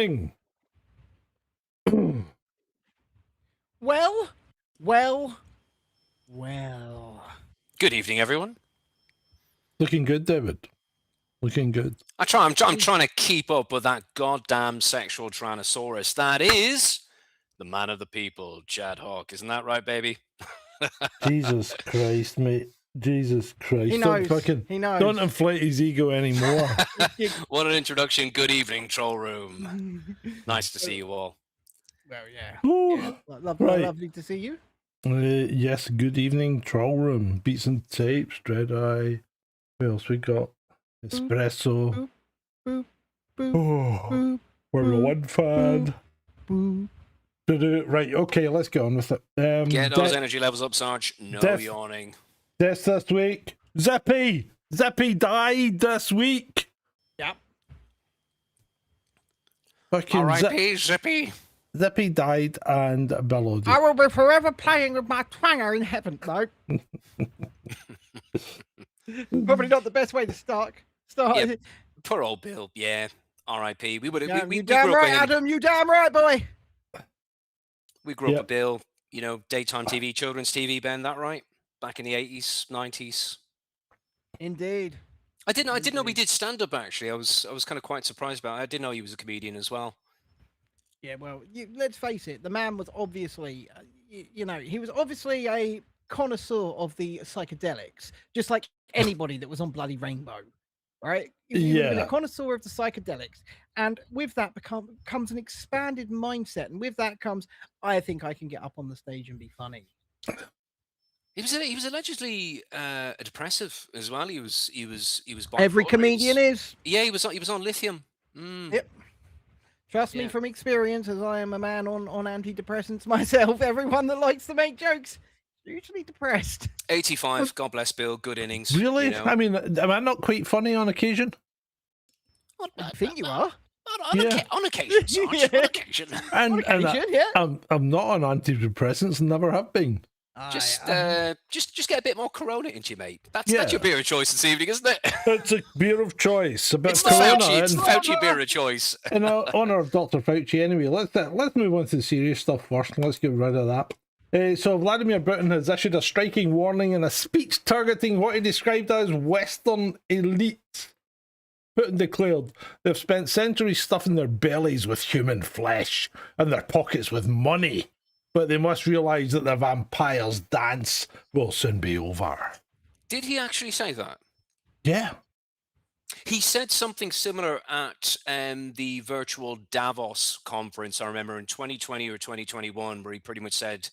evening. Well. Good evening, everyone. Looking good, David. Looking good. I'm trying to keep up with that goddamn sexual Tyrannosaurus. That is the man of the people, Chad Hawk. Isn't that right, baby? Jesus Christ, mate. Jesus Christ. He knows. He knows. Don't inflate his ego anymore. What an introduction. Good evening, troll room. Nice to see you all. Well, yeah. Ooh, right. Lovely to see you. Yes, good evening, troll room. Beats and tapes, Dread Eye. What else we got? Espresso. Boop, Oh, Formula One fan. Right, okay, let's get on with it. Get those energy levels up, Sarge. No yawning. Deaths this week. Zippy died this week. Yep. Fucking R.I.P. Zippy. Zippy died and bellowed. I will be forever playing with my twanger in heaven, though. Probably not the best way to start. Yeah, poor old Bill. Yeah. R.I.P. We you damn right, Adam. You damn right, boy. We grew up with Bill. You know, daytime TV, children's TV. Ben, that right? Back in the 80s, 90s. Indeed. I didn't know he did stand up. Actually, I was kind of quite surprised about it. I didn't know he was a comedian as well. Yeah, well, let's face it. The man was obviously, he was obviously a connoisseur of the psychedelics, just like anybody that was on Bloody Rainbow, right? He would have been a connoisseur of the psychedelics, and with that comes an expanded mindset, and with that comes, I think I can get up on the stage and be funny. He was allegedly a depressive as well. He was Every comedian is. Yeah, he was on lithium. Yep. Trust me from experience, as I am a man on antidepressants myself. Everyone that likes to make jokes is usually depressed. 85. God bless Bill. Good innings. Really? You know? I mean, am I not quite funny on occasion? I think you are. On occasion, Sarge. On occasion. I'm not on antidepressants. Never have been. Just get a bit more Corona into you, mate. That's your beer of choice this evening, isn't it? It's a beer of choice. A bit it's of Corona. It's Fauci beer of choice. In honor of Dr. Fauci, anyway. Let's move on to the serious stuff first. Let's get rid of that. So Vladimir Putin has issued a striking warning in a speech targeting what he described as Western elites. Putin declared they've spent centuries stuffing their bellies with human flesh and their pockets with money. But they must realise that the vampire's dance will soon be over. Did he actually say that? Yeah. He said something similar at the virtual Davos conference, I remember, in 2020 or 2021, where he pretty much said,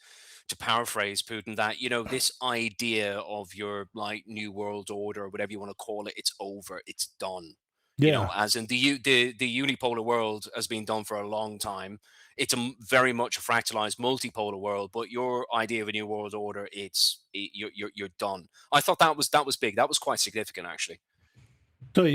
to paraphrase Putin, that, this idea of your new world order, or whatever you want to call it, it's over, it's done. Yeah. As in the unipolar world has been done for a long time. It's very much a fractalized multipolar world, but your idea of a new world order, you're done. I thought that was big. That was quite significant, actually. So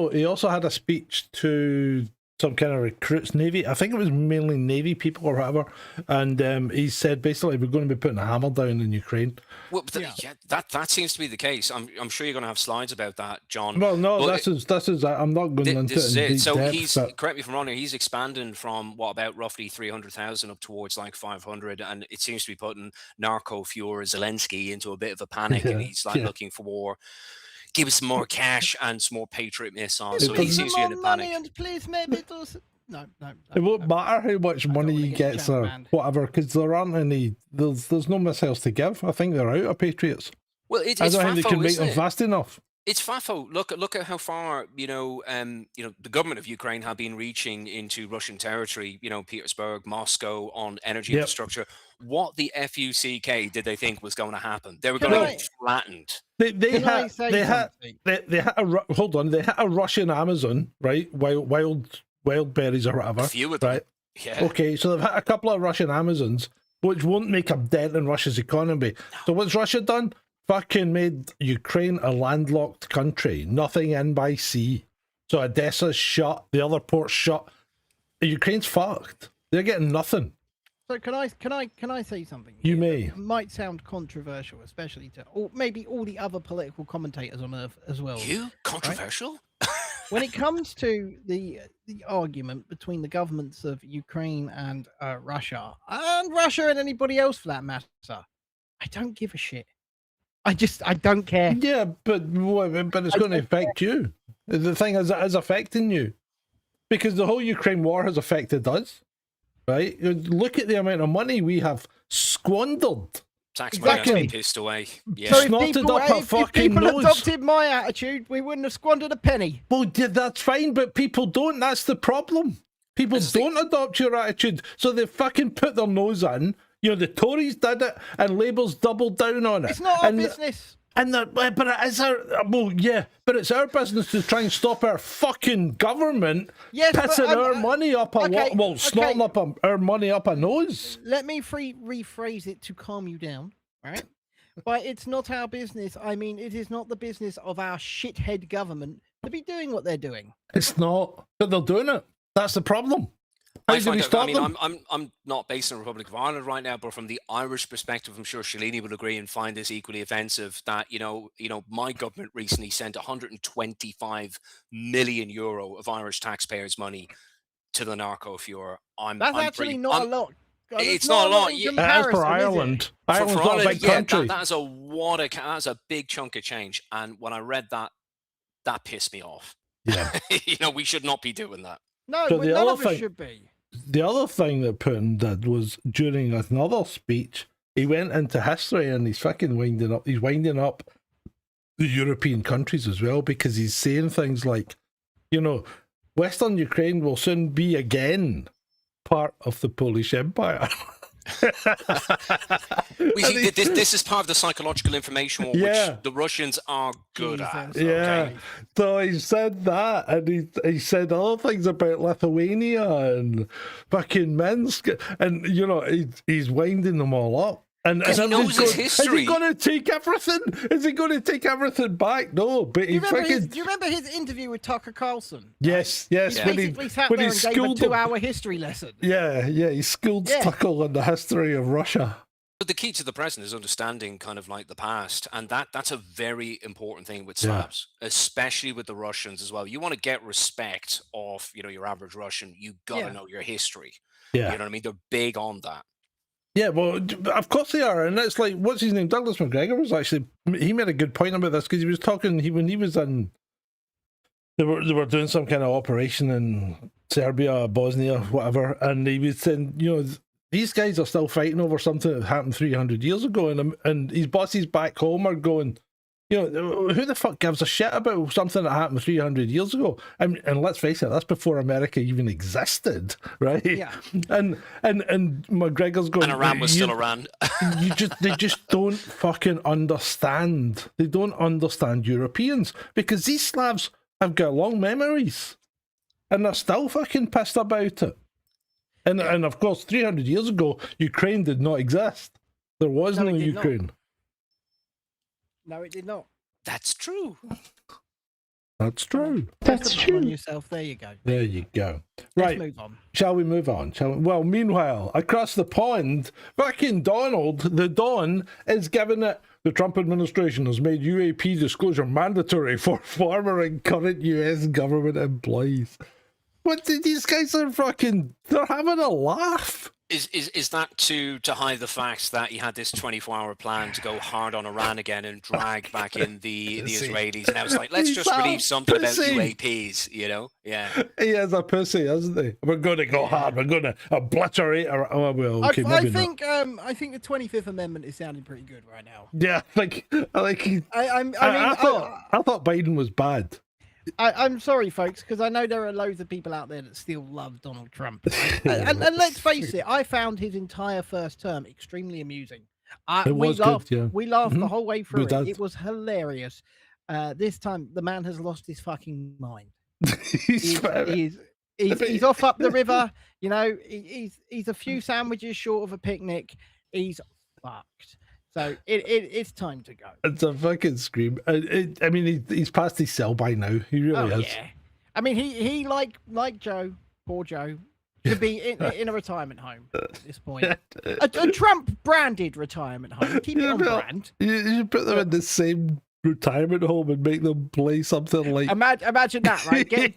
he also had a speech to some kind of recruits, Navy. I think it was mainly Navy people or whatever. And he said basically we're going to be putting a hammer down in Ukraine. Well, that seems to be the case. I'm sure you're going to have slides about that, John. Well, no, this is. I'm not going into this it. So depth, correct me if I'm wrong. He's expanding from about roughly 300,000 up towards 500, and it seems to be putting narco Fuhrer Zelensky into a bit of a panic, and he's looking for war. Give us some more cash and some more Patriot missiles. So he seems to be in a panic. And please maybe no. It won't matter how much money he gets or whatever, because there aren't any. There's no missiles to give. I think they're out of Patriots. Well, it's I don't think they can make them fast enough. It's FAFO. Look at how far the government of Ukraine have been reaching into Russian territory. Petersburg, Moscow on energy infrastructure. What the FUCK did they think was going to happen? They were going to get flattened. They had a Russian Amazon, right? Wild berries or whatever. A few of them. Right? Yeah. Okay, so they've had a couple of Russian Amazons, which won't make a dent in Russia's economy. No. So what's Russia done? Fucking made Ukraine a landlocked country, nothing in by sea. So Odessa's shut, the other ports shut. Ukraine's fucked. They're getting nothing. So can I say something? You may. It might sound controversial, especially to maybe all the other political commentators on Earth as well. You controversial? Right? when it comes to the argument between the governments of Ukraine and Russia and anybody else for that matter, I don't give a shit. I don't care. Yeah, but it's going to affect you. The thing is, it is affecting you because the whole Ukraine war has affected us, right? Look at the amount of money we have squandered. Taxpayer has Exactly. been pissed away. Yeah. So Snotted up a if fucking people nose. adopted my attitude, we wouldn't have squandered a penny. Well, yeah, that's fine, but people don't. That's the problem. People don't adopt your attitude, so they fucking put their nose in. You know, the Tories did it, and Labour's doubled down on it. It's not our business. And but it is our but it's our business to try and stop our fucking government pissing our money up snotting up our money up a nose. Let me rephrase it to calm you down, right? But it's not our business. I mean, it is not the business of our shithead government to be doing what they're doing. It's not, but they're doing it. That's the problem. How do we stop them? I'm not based in the Republic of Ireland right now, but from the Irish perspective, I'm sure Shalini would agree and find this equally offensive. That my government recently sent 125 million euro of Irish taxpayers' money to the narco fuhrer. That's actually not a lot. It's not a lot. As for Ireland, Ireland's not a big country. That's a big chunk of change. And when I read that pissed me off. Yeah, we should not be doing that. No, so none of us should be. The other thing that Putin did was during another speech, he went into history and he's fucking winding up. He's winding up the European countries as well because he's saying things like, Western Ukraine will soon be again part of the Polish Empire. This is part of the psychological information which the Russians are good at. Yeah. Okay? So he said that, and he said other things about Lithuania and fucking Minsk, and he's winding them all up. And he knows his history. Is he going to take everything? Is he going to take everything back? No, but do you remember his interview with Tucker Carlson? Yes. He basically sat there and gave a 2-hour history lesson. Yeah, he schooled Tucker on the history of Russia. But the key to the present is understanding kind of like the past, and that's a very important thing with Slavs, especially with the Russians as well. You want to get respect of your average Russian, you got to know your history. Yeah. You know what I mean? They're big on that. Yeah, well, of course they are, and it's like, what's his name? Douglas McGregor was actually, he made a good point about this because he was talking, when he was in, they were doing some kind of operation in Serbia, Bosnia, whatever, and he was saying, these guys are still fighting over something that happened 300 years ago, and his bosses back home are going, who the fuck gives a shit about something that happened 300 years ago? And let's face it, that's before America even existed, right? Yeah. And McGregor's going, and Iran was still Iran. They just don't fucking understand. They don't understand Europeans because these Slavs have got long memories, and they're still fucking pissed about it. And of course, 300 years ago, Ukraine did not exist. There was no Ukraine. No, it did not. That's true. That's true. That's true. On yourself. There you go. There you go. Let's move on. Shall we move on? Well, meanwhile, across the pond, fucking Donald, the Don, is giving it. The Trump administration has made UAP disclosure mandatory for former and current US government employees. What? These guys are they're having a laugh. Is that to hide the fact that he had this 24-hour plan to go hard on Iran again and drag back in the Israelis? And I was like, let's just release something about UAPs, Yeah. He is a pussy, isn't he? We're going to go hard. We're going to obliterate. I think the 25th Amendment is sounding pretty good right now. Yeah, I thought Biden was bad. I'm sorry, folks, because I know there are loads of people out there that still love Donald Trump. and let's face it, I found his entire first term extremely amusing. We laughed the whole way through it. It was hilarious. This time, the man has lost his fucking mind. He's off up the river. He's a few sandwiches short of a picnic. He's fucked. So it's time to go. It's a fucking scream. I mean, he's past his sell by now. He really is. Yeah. I mean, he like Joe, poor Joe, should be in a retirement home at this point. A Trump branded retirement home. Keep it on brand. You should put them in the same retirement home and make them play something like. Imagine that, right? Get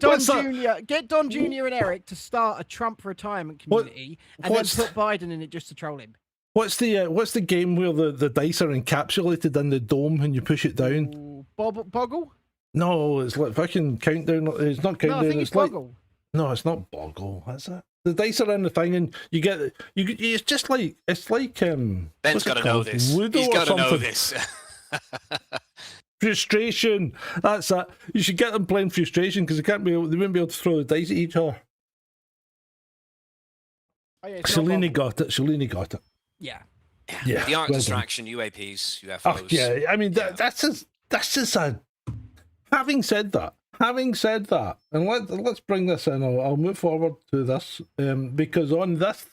Don What's that? Jr. Get Don Jr. and Eric to start a Trump retirement community, and then what's- put Biden in it just to troll him. What's the game where the dice are encapsulated in the dome and you push it down? Ooh, Boggle? No, it's like fucking countdown. It's not No, countdown. I think it's like Boggle. no, it's not Boggle. Is it? The dice are in the thing, and you get you. It's just like Ben's got to know this. Ludo He's or got to know something. this. Frustration. That's it. You should get them playing frustration because they wouldn't be able to throw the dice at each other. Oh, yeah, it's not Shalini Boggle. got it. Shalini got it. Yeah. Yeah, The art well done. distraction, UAPs, UFOs. Oh, yeah, I mean Yeah. that's just a. Having said that, and let's bring this in. I'll move forward to this because on this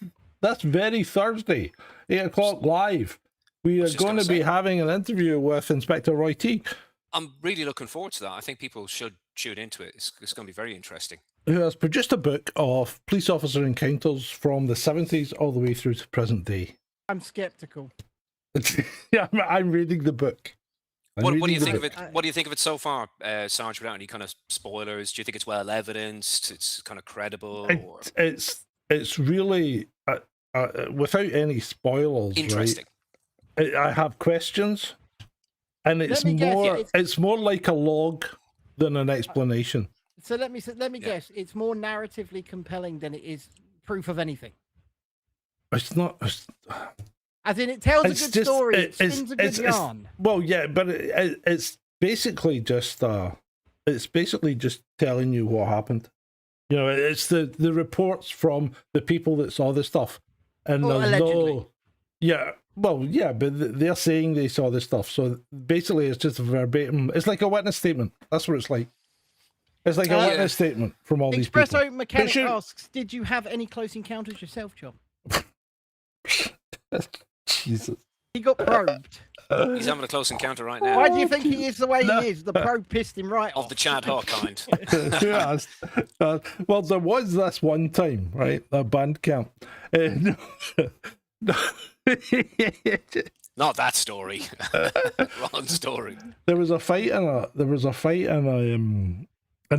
very Thursday, 8 o'clock live, we are just going gonna to be say. having an interview with Inspector Roy Teague, I'm really looking forward to that. I think people should tune into it. It's going to be very interesting. who has produced a book of police officer encounters from the 70s all the way through to present day. I'm skeptical. Yeah, I'm reading the book. What do you think of book. it? What do you think of it so far, Sarge? Without any kind of spoilers, do you think it's well evidenced? It's kind of credible, or It's really without any spoilers, interesting? right? I have questions, and it's me guess, more yeah, it's more like a log than an explanation. So let me guess. It's more narratively compelling than it is proof of anything. It's not. As in, it tells a It's good just- story. It it's- spins a good it's- yarn. Well, yeah, but it's basically just telling you what happened. You know, it's the reports from the people that saw the stuff, and Well, there's allegedly. no. Yeah, well, yeah, but they're saying they saw the stuff, so basically it's just verbatim. It's like a witness statement. That's what it's like. It's like a Yeah. witness statement from all these people. Espresso Mechanic should- asks, "Did you have any close encounters yourself, John?" Jesus. He got probed. He's having a close encounter right now Why do you think he is the way No. he is? The probe pissed him right of off. the Chad Hawk kind. Yes. Well, there was this one time, right? A band camp. Not that story. Wrong story. There was a fight in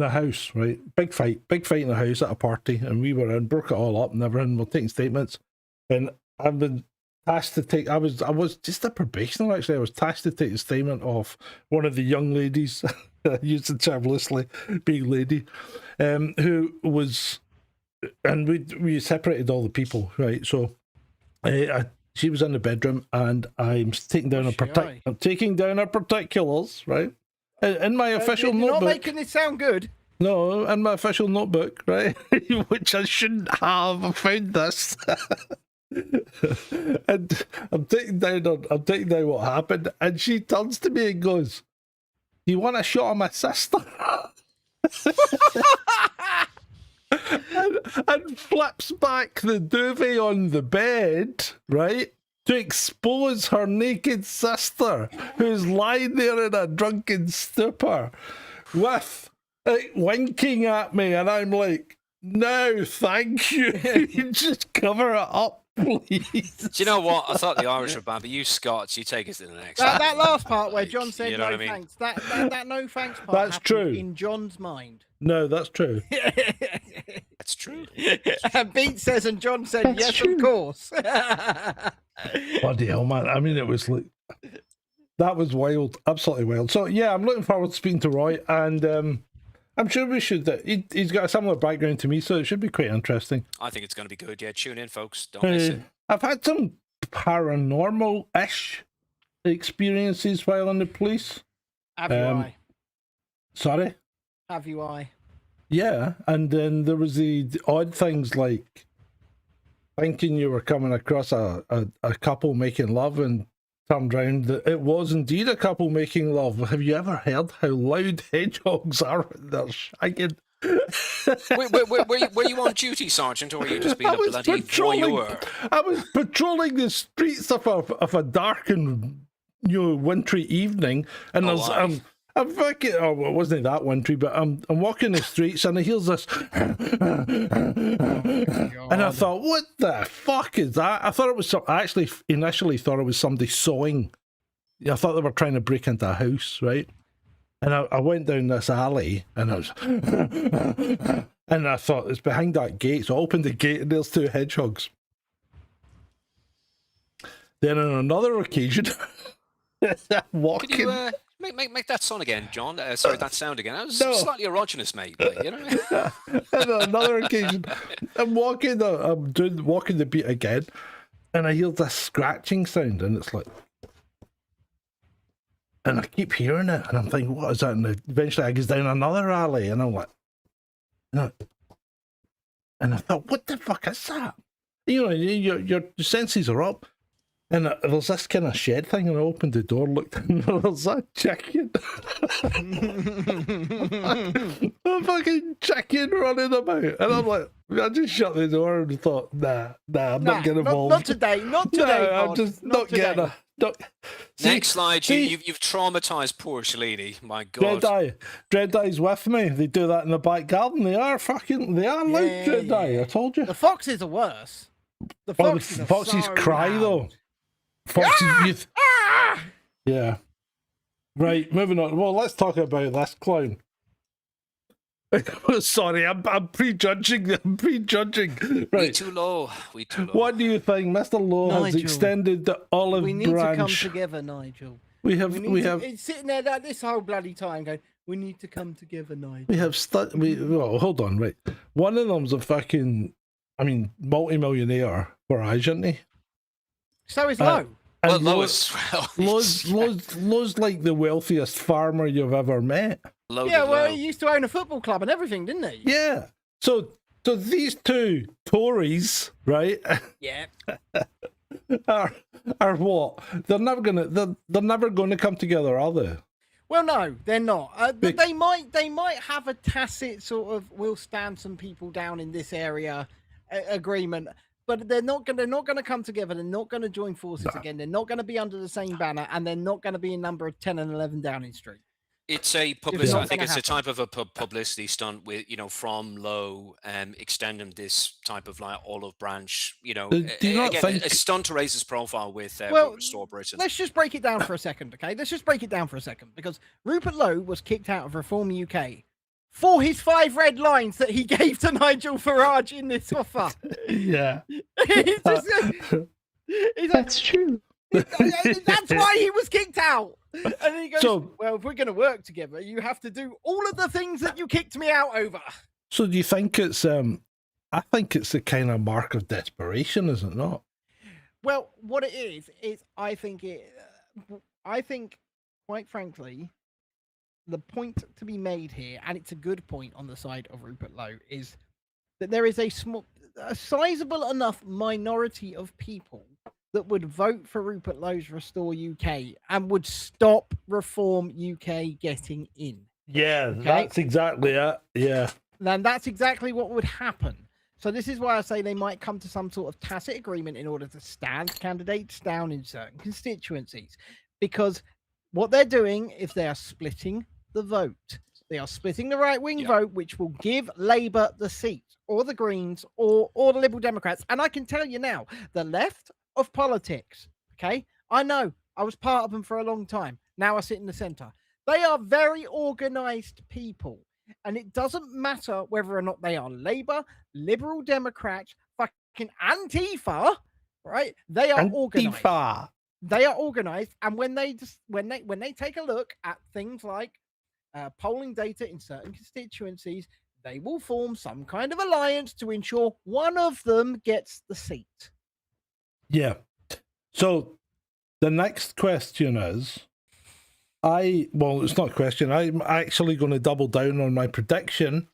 a house, right? Big fight in a house at a party, and we were in, broke it all up and everything. We're taking statements, and I've been tasked to take. I was just a probationer actually. I was tasked to take a statement of one of the young ladies. I used the term loosely, being lady, who was, and we separated all the people, right? So, she was in the bedroom, and I'm taking down I'm taking down her particulars, right? In my official You're not notebook. making this sound good. No, in my official notebook, right? Which I shouldn't have. I found this. And I'm taking down what happened, and she turns to me and goes, "You want a shot of my sister?" and flips back the duvet on the bed, right? To expose her naked sister, who's lying there in a drunken stupor, with winking at me, and I'm like, "No, thank you. You just cover it up, please." Do you know what? I thought the Irish were bad, but you Scots, you take us to the next That level. last part where Like, John said you know no what I mean? thanks. That no thanks part. That's happened true. in John's mind. No, that's true. That's true. And Beat says, and John said, That's "Yes, true. of course." Bloody hell, man. I mean, it was like, that was wild. Absolutely wild. So, yeah, I'm looking forward to speaking to Roy, and I'm sure we should. He's got a similar background to me, so it should be quite interesting. I think it's going to be good. Yeah, tune in, folks. Don't miss it. I've had some paranormal-ish experiences while in the police. Have you I? Sorry? Have you I? Yeah, and then there was the odd things like thinking you were coming across a couple making love and turned round that it was indeed a couple making love. Have you ever heard how loud hedgehogs are when they're shagging? Were you on duty, Sergeant, or were you just being I a was bloody patrolling. voyeur? I was patrolling the streets of a dark and wintry evening, and Oh, there's aye. I'm fucking. Oh, well, it wasn't that wintry, but I'm walking the streets and I hear this, and I thought, what the fuck is that? I thought it was I actually initially thought it was somebody sewing. I thought they were trying to break into a house, right? And I went down this alley, and I was, and I thought it's behind that gate. So I opened the gate, and there's two hedgehogs. Then on another occasion, walking. Could you make that sound again, John? Sorry, that sound again. That was No. slightly erogenous, mate. But, you know. And on another occasion, I'm walking the beat again, and I hear this scratching sound, and it's like, and I keep hearing it, and I'm thinking, what is that? And eventually I goes down another alley, and I'm like, no. And I thought, what the fuck is that? You know, your senses are up. And there's this kind of shed thing, and I opened the door, looked, and there's a chicken. A fucking chicken running about. And I'm like, I just shut the door and thought, nah, I'm not getting involved. Not today, not today. No, I'm just not getting a... Next slide, you've traumatized poor Shalini. My God. Dread Eye's with me. They do that in the back garden. They are loud, Dread Eye. I told you. The foxes are worse. The foxes are cry loud. though. Foxes, yeah. Right, moving on. Well, let's talk about this clown. Sorry, I'm prejudging. Right. We too low. What do you think? Mr. Lowe has Nigel, extended the olive branch. We need to come together, Nigel. We have. It's sitting there this whole bloody time going, we need to come together, Nigel. We have well, hold on, right. One of them's a fucking, multi-millionaire for Age, isn't he? So is Lowe. Well, And Lowe as well. Lowe's like the wealthiest farmer you've ever met. He used to own a football club and everything, didn't he? Yeah. So these two Tories, right? Yeah. are what? They're never gonna come together, are they? Well, no, they're not. They might have a tacit sort of we'll stand some people down in this area agreement. But they're not going to come together. They're not going to join forces again. They're not going to be under the same banner, and they're not going to be in number 10 and 11 Downing Street. It's a publicity. I think it's a type of a publicity stunt with, from Lowe, extending this type of like olive branch. Do you not think a stunt to raise his profile with Restore Britain? Let's just break it down for a second, okay? Because Rupert Lowe was kicked out of Reform UK for his 5 red lines that he gave to Nigel Farage in this offer. Yeah. That's true. That's why he was kicked out. And he goes, well, if we're going to work together, you have to do all of the things that you kicked me out over. So do you think it's, I think it's a kind of mark of desperation, is it not? Well, what it is I think, quite frankly, the point to be made here, and it's a good point on the side of Rupert Lowe, is that there is a sizable enough minority of people that would vote for Rupert Lowe's Restore UK and would stop Reform UK getting in. Yeah, that's exactly it. Yeah. Then that's exactly what would happen. So this is why I say they might come to some sort of tacit agreement in order to stand candidates down in certain constituencies. Because what they're doing is they are splitting the vote. They are splitting the right-wing vote, which will give Labour the seat, or the Greens, or the Liberal Democrats. And I can tell you now, the left of politics, okay? I know, I was part of them for a long time. Now I sit in the centre. They are very organised people. And it doesn't matter whether or not they are Labour, Liberal Democrats, fucking Antifa, right? They are organised. They are organised. And when they take a look at things like polling data in certain constituencies, they will form some kind of alliance to ensure one of them gets the seat. Yeah. So the next question is, it's not a question. I'm actually going to double down on my prediction.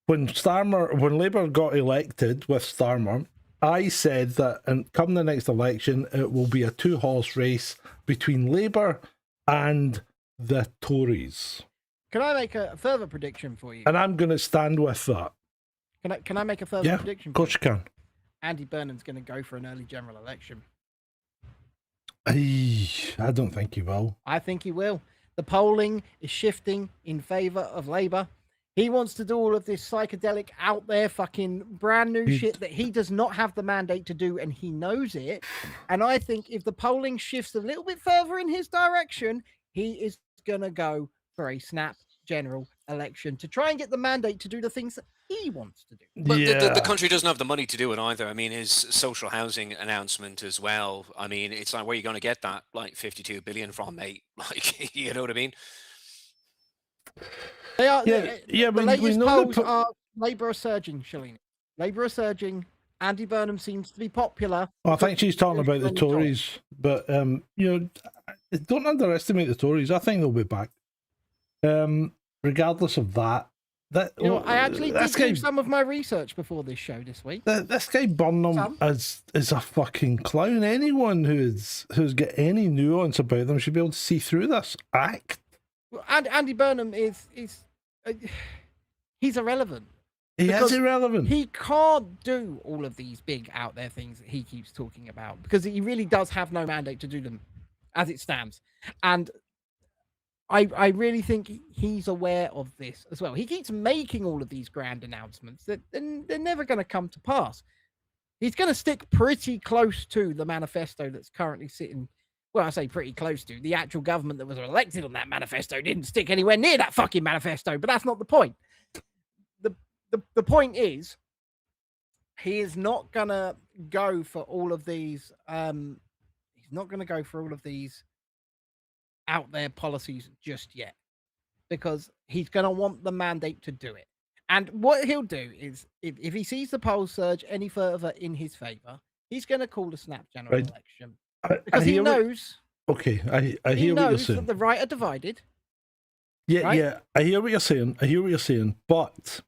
When Labour got elected with Starmer, I said that come the next election, it will be a 2-horse race between Labour and the Tories. Can I make a further prediction for you? And I'm going to stand with that. Can I make a further prediction? Of course you can. Andy Burnham's going to go for an early general election. I don't think he will. I think he will. The polling is shifting in favour of Labour. He wants to do all of this psychedelic out there fucking brand new shit that he does not have the mandate to do, and he knows it. And I think if the polling shifts a little bit further in his direction, he is going to go for a snap general election to try and get the mandate to do the things that he wants to do. But the country doesn't have the money to do it either. I mean, his social housing announcement as well. I mean, it's like, where are you going to get that, like, 52 billion from, mate? Like, you know what I mean? They are, the the latest polls are Labour are surging, Shalini. Labour are surging. Andy Burnham seems to be popular. Well, I think she's talking about the Tories, but you know, don't underestimate the Tories. I think they'll be back. Regardless of that, you know, I actually did do some of my research before this show this week. This guy Burnham is a fucking clown. Anyone who's got any nuance about them should be able to see through this act. Well, and Andy Burnham is he's irrelevant. He is irrelevant. He can't do all of these big out there things that he keeps talking about because he really does have no mandate to do them as it stands. And I really think he's aware of this as well. He keeps making all of these grand announcements that they're never going to come to pass. He's going to stick pretty close to the manifesto that's currently sitting. Well, I say pretty close to. The actual government that was elected on that manifesto didn't stick anywhere near that fucking manifesto, but that's not the point. The point is, he is not going to go for all of these. He's not going to go for all of these out there policies just yet, because he's going to want the mandate to do it. And what he'll do is, if he sees the polls surge any further in his favor, he's going to call the snap general election. Because he knows. Okay, I hear what you're saying. That the right are divided. Yeah, right? yeah, I hear what you're saying. But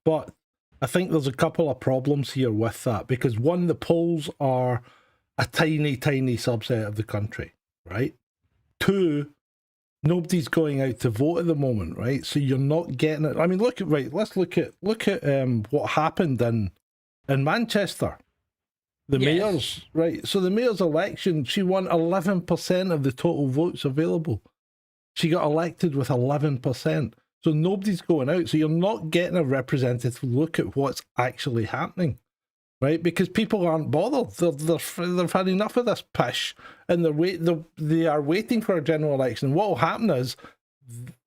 I think there's a couple of problems here with that, because one, the polls are a tiny subset of the country, right? Two, nobody's going out to vote at the moment, right? So you're not getting it. I mean, let's look at what happened in Manchester. The mayor's, right? So the mayor's election, she won 11% of the total votes available. She got elected with 11%. So nobody's going out. So you're not getting a representative look at what's actually happening, right? Because people aren't bothered. They've had enough of this pish, and they are waiting for a general election. What will happen is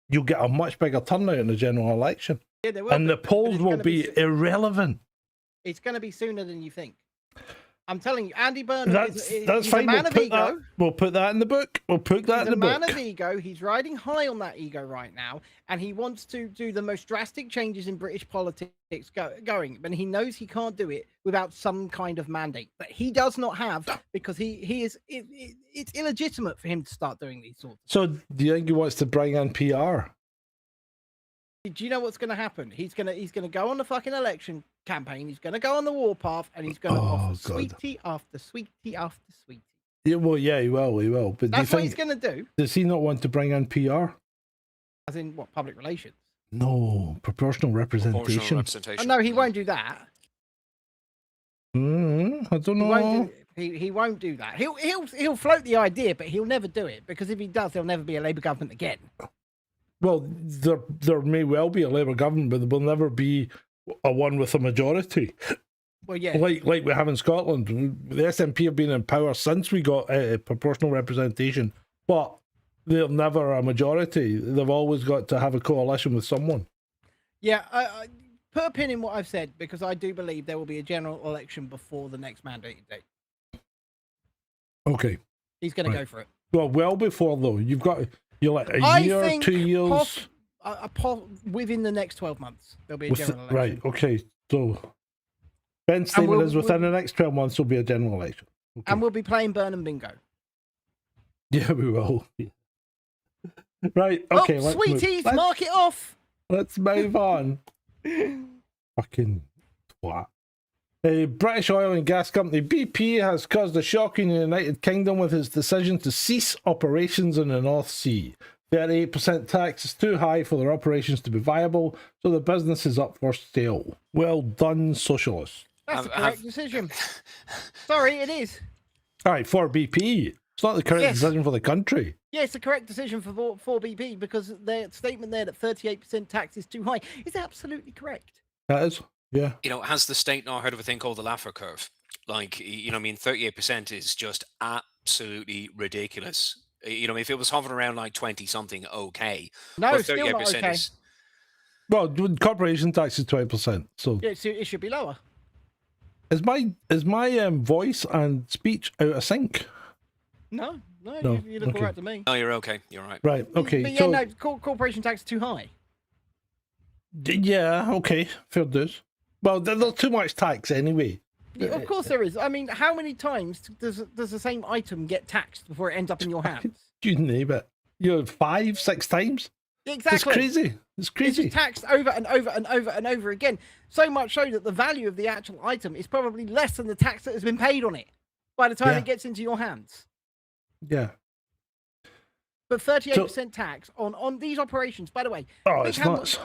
you'll get a much bigger turnout in the general election. Yeah, they will, and the polls will be irrelevant. It's going to be sooner than you think. I'm telling you, Andy Burnham that's fine. A man of ego. We'll put that in the book. We'll put that in the book. He's a man of ego. He's riding high on that ego right now, and he wants to do the most drastic changes in British politics going. But he knows he can't do it without some kind of mandate that he does not have, because he is. It's illegitimate for him to start doing these sorts. So, do you think he wants to bring in PR? Do you know what's going to happen? He's gonna go on the fucking election campaign. He's going to go on the warpath, and he's going to offer sweetie after sweetie after sweetie. Yeah, well, yeah, he will. But that's what he's going to do. Does he not want to bring in PR? As in what, public relations? No, proportional representation. Oh, no, he won't do that. I don't know. He won't do that. He'll float the idea, but he'll never do it, because if he does, there'll never be a Labour government again. Well, there may well be a Labour government, but there will never be a one with a majority. Well, yeah, like we have in Scotland. The SNP have been in power since we got proportional representation, but they're never a majority. They've always got to have a coalition with someone. Yeah, I put a pin in what I've said, because I do believe there will be a general election before the next mandated date. Okay, he's going to go for it. Well before though. You're like a year, 2 years. Within the next 12 months, there'll be a general election. Right, okay. So, Ben's statement is within the next 12 months, there'll be a general election. Okay. And we'll be playing Burnham Bingo. Yeah, we will. Right, okay. Oh, sweeties, mark it off. Let's move on. Fucking twat. British oil and gas company BP has caused a shock in the United Kingdom with its decision to cease operations in the North Sea. 38% tax is too high for their operations to be viable, so the business is up for sale. Well done, socialists. That's the correct decision. Sorry, it is. All right, for BP. It's not the correct Yes. decision for the country. Yeah, it's the correct decision for 4BP because their statement there that 38% tax is too high is absolutely correct. That is, yeah. You know, has the state not heard of a thing called the Laffer curve? Like, you know, I mean, 38% is just absolutely ridiculous. You know, if it was hovering around like 20 something, okay. No, But still not 38% okay. is. Well, corporation tax is 20%. So Yeah, it should be lower. is my voice and speech out of sync? No, No, you look okay. all right to me. No, you're okay. You're right. Right. Okay. But yeah, so no, corporation tax is too high. yeah. Okay. Fair dues. Well, there's too much tax anyway. Yeah, of course there is. I mean, how many times does the same item get taxed before it ends up in your hands? You name it. You know, 5, 6 times. Exactly. It's crazy. It's It's crazy. just taxed over and over and over and over again. So much so that the value of the actual item is probably less than the tax that has been paid on it by the time Yeah. it gets into your hands. Yeah. But 38% tax on these operations, by the way, Oh, think it's how nuts.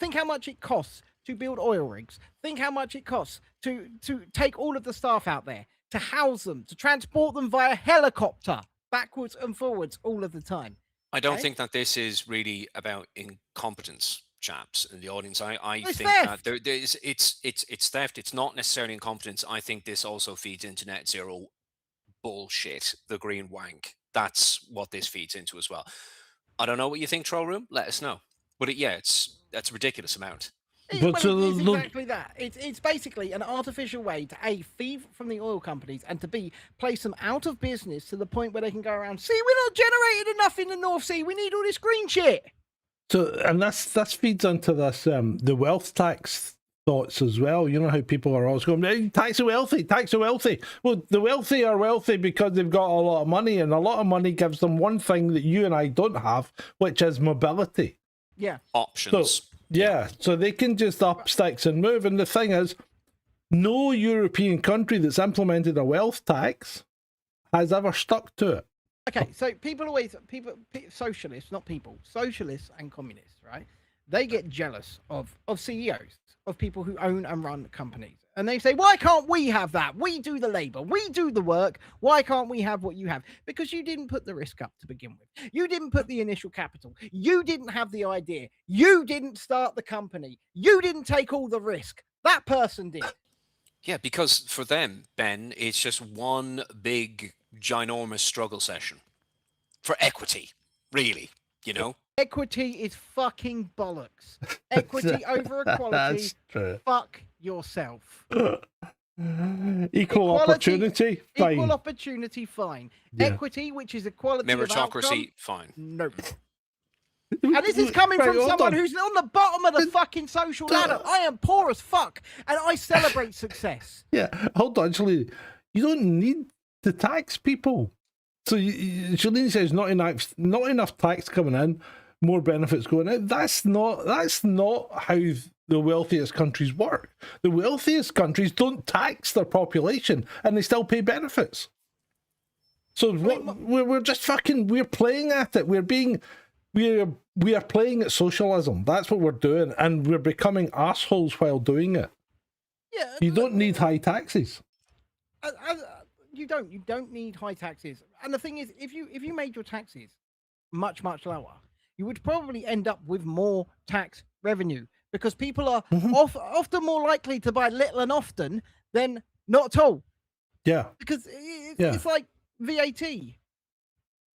think how much it costs to build oil rigs. Think how much it costs to take all of the staff out there, to house them, to transport them via helicopter backwards and forwards all of the time. I don't Okay. think that this is really about incompetence, chaps, in the audience. I It's think that theft. there's it's theft. It's not necessarily incompetence. I think this also feeds into net zero bullshit, the green wank. That's what this feeds into as well. I don't know what you think, Troll Room. Let us know. But that's a ridiculous amount. But Well, so it's the- exactly that. It's basically an artificial way to A, thieve from the oil companies, and to B, place them out of business to the point where they can go around, see, we're not generating enough in the North Sea. We need all this green shit. So, and this feeds into this the wealth tax thoughts as well. You know how people are always going, "Hey, tax the wealthy, tax the wealthy." Well, the wealthy are wealthy because they've got a lot of money, and a lot of money gives them one thing that you and I don't have, which is mobility. Yeah. Options. Yeah, so they can just up sticks and move. And the thing is, no European country that's implemented a wealth tax has ever stuck to it. Okay, so socialists, not people, socialists and communists, right? They get jealous of CEOs, of people who own and run companies. And they say, why can't we have that? We do the labor, we do the work. Why can't we have what you have? Because you didn't put the risk up to begin with. You didn't put the initial capital. You didn't have the idea. You didn't start the company. You didn't take all the risk. That person did. Yeah, because for them, Ben, it's just one big, ginormous struggle session for equity, really, you know? Equity is fucking bollocks. Equity over equality. That's true. Fuck yourself. Equal opportunity, fine. Equal opportunity, fine. Yeah. Equity, which is equality of outcome, Meritocracy, fine. nope. And this is coming Right, from hold someone on. who's on the bottom of the fucking social ladder. I am poor as fuck, and I celebrate success. Yeah, hold on, Shalini. You don't need to tax people. So Shalini says not enough tax coming in, more benefits going out. That's not how the wealthiest countries work. The wealthiest countries don't tax their population, and they still pay benefits. So we're just fucking playing at it. We are playing at socialism. That's what we're doing, and we're becoming assholes while doing it. Yeah, You don't need high taxes. you don't need high taxes. And the thing is, if you made your taxes much lower, you would probably end up with more tax revenue because people are often more likely to buy little and often than not at all. Yeah. Because it's like VAT.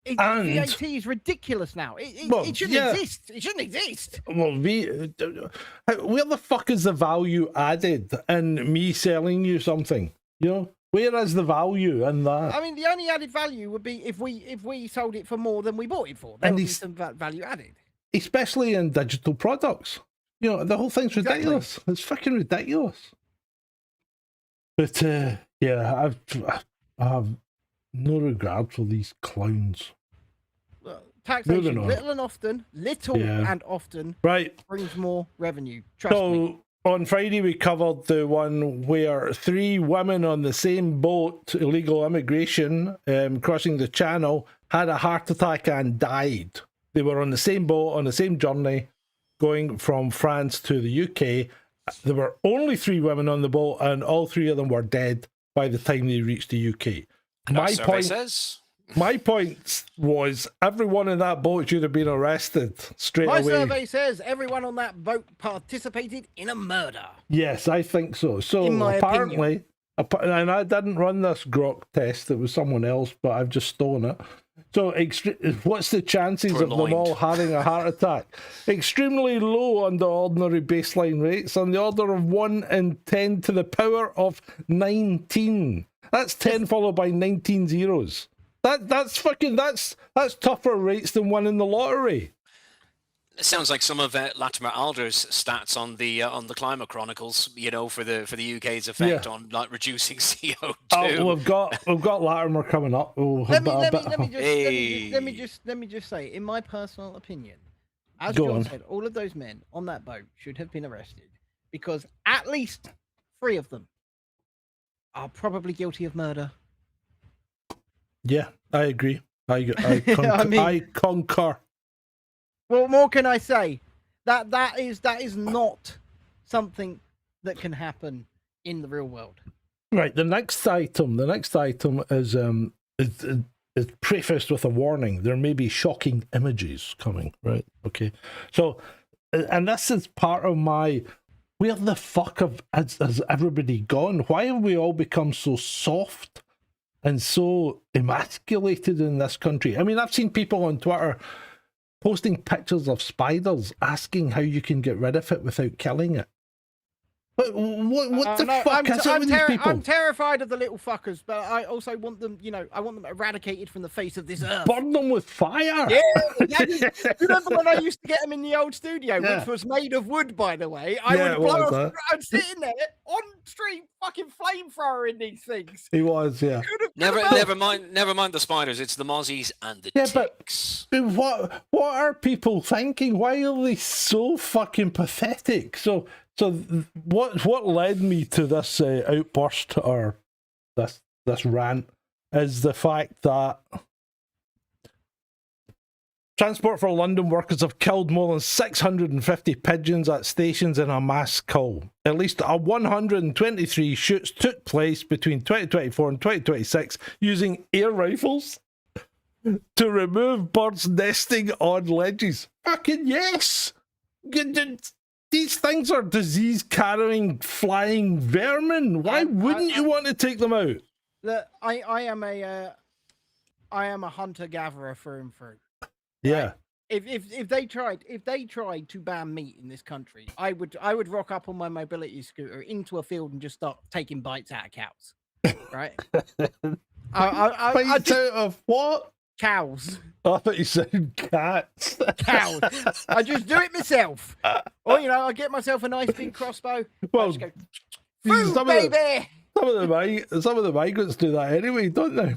VAT is ridiculous now. It shouldn't exist. It shouldn't exist. Well, where the fuck is the value added in me selling you something? You know, where is the value in that? I mean, the only added value would be if we sold it for more than we bought it for. There would be some value added. Especially in digital products. You know, the whole thing's ridiculous. It's fucking ridiculous. But yeah, I have no regard for these clowns. Taxation, on. little and often, and often Right. brings more revenue. Trust me. So on Friday we covered the one where 3 women on the same boat, illegal immigration, crossing the channel, had a heart attack and died. They were on the same boat, on the same journey, going from France to the UK. There were only 3 women on the boat, and all 3 of them were dead by the time they reached the UK. And our My survey point, says, My point was everyone in that boat should have been arrested straight My away. survey says everyone on that boat participated in a murder. Yes, I think so. So In my apparently, and I didn't run this grok test, it was someone else, but I've just stolen it. So what's the chances of them Purloined. all having a heart attack? Extremely low under ordinary baseline rates, on the order of 1 in 10 to the power of 19. That's 10 followed by 19 zeros. That's tougher rates than winning the lottery. It sounds like some of Latimer Alder's stats on the Climate Chronicles, you know, for the UK's effect on like reducing CO2. Oh, we've got Latimer coming up. Let me just say, in my personal opinion, as John said, all of those men on that boat should have been arrested because at least 3 of them are probably guilty of murder. Yeah, I agree. I concur. What more can I say? That is not something that can happen in the real world. Right. The next item is prefaced with a warning. There may be shocking images coming. Right. Okay. So, and this is part of my. Where the fuck has everybody gone? Why have we all become so soft and so emasculated in this country? I mean, I've seen people on Twitter posting pictures of spiders, asking how you can get rid of it without killing it. What the fuck is it with these people? I'm terrified of the little fuckers, but I also want them, I want them eradicated from the face of this earth. Burn them with fire! Yeah, remember when I used to get them in the old studio, which was made of wood, by the way? I would blow up, I'd sit in there, on stream, fucking flamethrower in these things. He was, yeah. Never mind the spiders, it's the mozzies and the ticks. But what are people thinking? Why are they so fucking pathetic? So what led me to this outburst or this rant is the fact that Transport for London workers have killed more than 650 pigeons at stations in a mass cull. At least 123 shoots took place between 2024 and 2026 using air rifles to remove birds nesting on ledges. Fucking yes! These things are disease-carrying flying vermin. Why wouldn't you want to take them out? I am a hunter-gatherer through and through. Yeah. Right? If they tried to ban meat in this country, I would rock up on my mobility scooter into a field and just start taking bites out of cows. Right? Bites out of what? Cows. I thought you said cats. Cows. I just do it myself. Or I get myself a nice big crossbow. Well, go, food, baby. Some of the migrants do that anyway, don't they?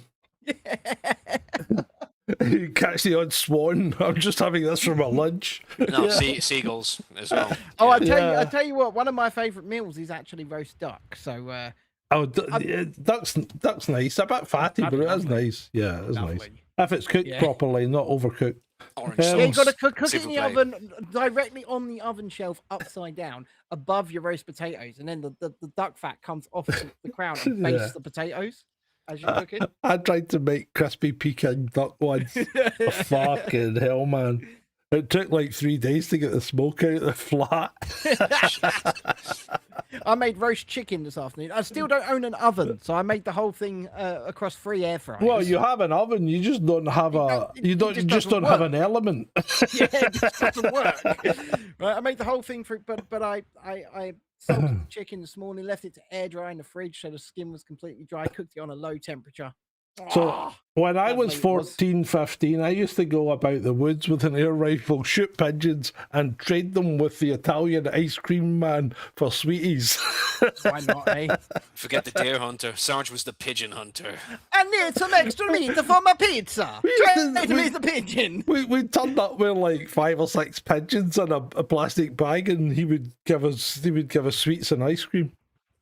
You catch the odd swan. I'm just having this for my lunch. No, seagulls as well. Oh, I tell you what. One of my favourite meals is actually roast duck. So. Duck's nice. A bit fatty, but it is nice. Yeah, it is nice. If it's cooked properly, not overcooked. You got to cook it in the oven, directly on the oven shelf, upside down, above your roast potatoes, and then the duck fat comes off the crown and faces the potatoes as you're cooking. I tried to make crispy Peking duck once. Fucking hell, man. It took like 3 days to get the smoke out of the flat. I made roast chicken this afternoon. I still don't own an oven, so I made the whole thing across 3 air fryers. Well, you have an oven, you just don't have don't have an element. Yeah, it just doesn't work. Right, I made the whole thing but I soaked the chicken this morning, left it to air dry in the fridge so the skin was completely dry, cooked it on a low temperature. So when I was 14, 15, I used to go about the woods with an air rifle, shoot pigeons, and trade them with the Italian ice cream man for sweeties. Why not, eh? Forget the deer hunter. Sarge was the pigeon hunter. I need some extra meat for my pizza. Trade me the pigeon. We turned up with like 5 or 6 pigeons in a plastic bag, and he would give us sweets and ice cream.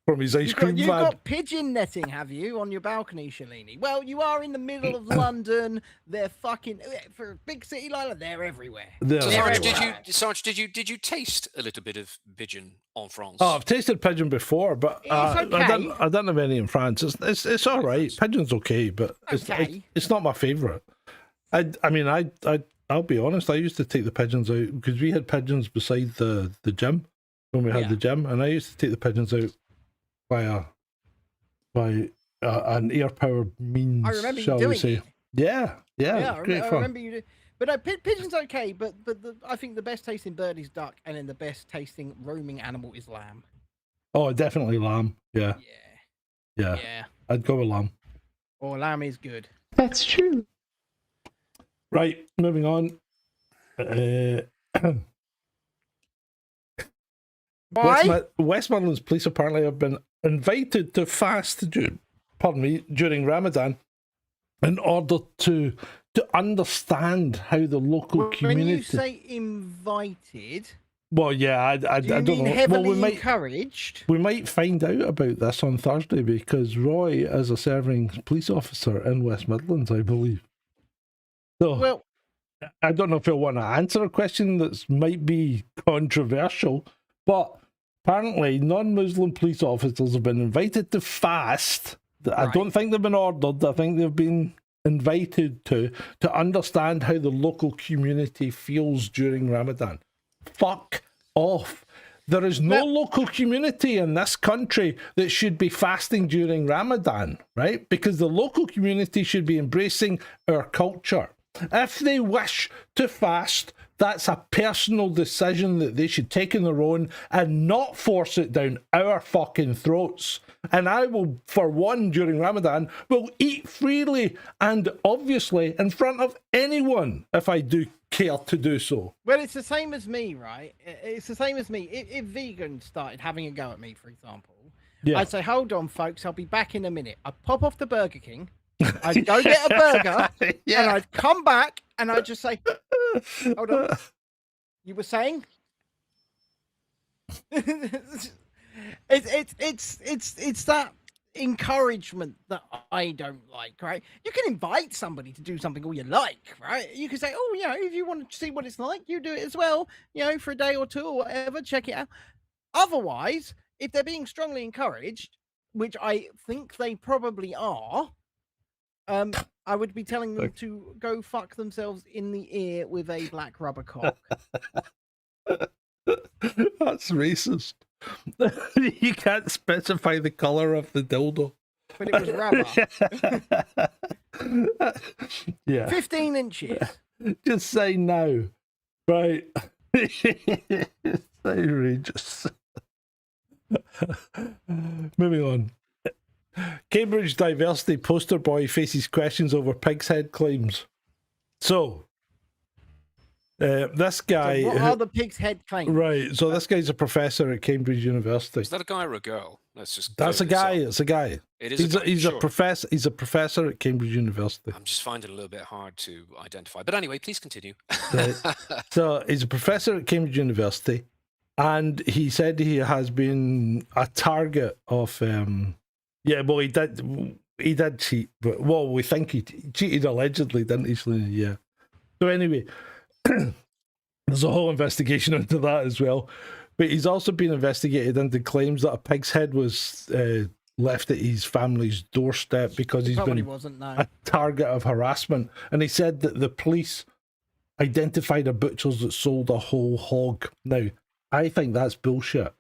from his ice cream You've van. got pigeon netting, have you, on your balcony, Shalini? Well, you are in the middle of London. They're fucking for a big city like that. They're everywhere. They're So, They're Sarge, everywhere. Sarge, did you taste a little bit of pigeon en France? Oh, I've tasted pigeon before, but It's I okay. don't have any in France. It's all right. Pigeon's okay, but Okay. it's not my favourite. I'll be honest. I used to take the pigeons out because we had pigeons beside the gym when we had Yeah. the gym, and I used to take the pigeons out by an air powered means. I remember you shall we doing say? it. Yeah, Yeah, great I fun. remember you. But no, pigeon's okay. But I think the best tasting bird is duck, and then the best tasting roaming animal is lamb. Oh, definitely lamb. Yeah, Yeah. yeah. I'd go with lamb. Or lamb is good. That's true. Right, moving on. Why? West Midlands police apparently have been invited to fast during Ramadan in order to understand how the local community. When you say invited, Well, yeah, I do you don't mean know. heavily Well, encouraged? we might find out about this on Thursday because Roy is a serving police officer in West Midlands, I believe. So Well, I don't know if he'll want to answer a question that might be controversial, but apparently non-Muslim police officers have been invited to fast. I Right. don't think they've been ordered. I think they've been invited to understand how the local community feels during Ramadan. Fuck off. There is no local community in this country that should be fasting during Ramadan, right? Because the local community should be embracing our culture. If they wish to fast, that's a personal decision that they should take on their own and not force it down our fucking throats. And I will, for one, during Ramadan, will eat freely and obviously in front of anyone if I do care to do so. well, it's the same as me, right? It's the same as me. If vegans started having a go at me, for example, Yeah. I'd say, "Hold on, folks, I'll be back in a minute." I'd pop off to Burger King. I'd go get a burger, and I'd come back, and I'd just say, "Hold on, you were saying?" It's that encouragement that I don't like, right? You can invite somebody to do something all you like, right? You can say, "Oh, you know, if you want to see what it's like, you do it as well, you know, for a day or two or whatever, check it out." Otherwise, if they're being strongly encouraged, which I think they probably are, I would be telling them to go fuck themselves in the ear with a black rubber cock. That's racist. You can't specify the colour of the dildo. But it was rubber. Yeah. 15 inches. Just say no. Right. It's outrageous. Moving on. Cambridge diversity poster boy faces questions over pig's head claims. So, this guy. So what are the pig's head claims? Right. So this guy's a professor at Cambridge University. Is that a guy or a girl? Let's just. That's a clear this guy. up. It's a guy. It is. He's a guy, sure. professor. He's a professor at Cambridge University. I'm just finding it a little bit hard to identify. But anyway, please continue. Right. So he's a professor at Cambridge University, and he said he has been a target of. Yeah, well, he did cheat, but well, we think he cheated allegedly, didn't he, Selena? Yeah. So anyway, there's a whole investigation into that as well. But he's also been investigated into claims that a pig's head was left at his family's doorstep because he's Probably been wasn't, no. a target of harassment. And he said that the police identified a butcher's that sold a whole hog. Now, I think that's bullshit.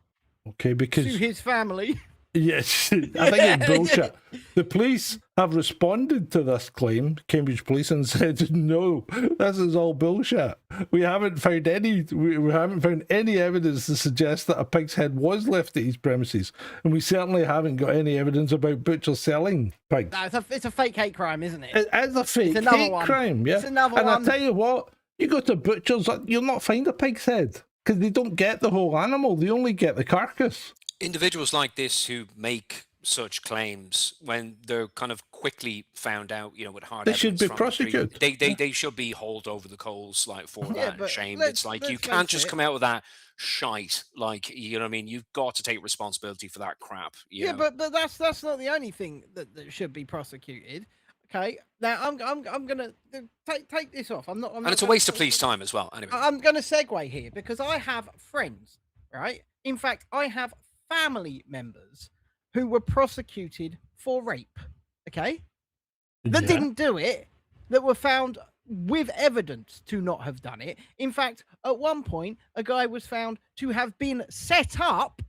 Okay, because To his family. yes, I think it's bullshit. The police have responded to this claim, Cambridge Police, and said, "No, this is all bullshit. We haven't found any evidence to suggest that a pig's head was left at his premises, and we certainly haven't got any evidence about butchers selling pigs." No, it's a fake hate crime, isn't it? It is a fake another hate one. crime, yeah. It's another and one. I tell you what, you go to butchers, you'll not find a pig's head because they don't get the whole animal; they only get the carcass. Individuals like this who make such claims when they're kind of quickly found out, with hard They should evidence be from the street. prosecuted. They should be hauled over the coals like for Yeah, that and but shamed. let's It's like you let's can't face just it. come out with that shite. Like, you know what I mean? You've got to take responsibility for that crap. You Yeah, know? but that's not the only thing that should be prosecuted. Okay, now I'm gonna take this off. I'm not. And it's a waste of police time as well. Anyway, I'm gonna segue here because I have friends, right? In fact, I have family members who were prosecuted for rape. Okay, that Yeah. didn't do it, that were found with evidence to not have done it. In fact, at one point, a guy was found to have been set up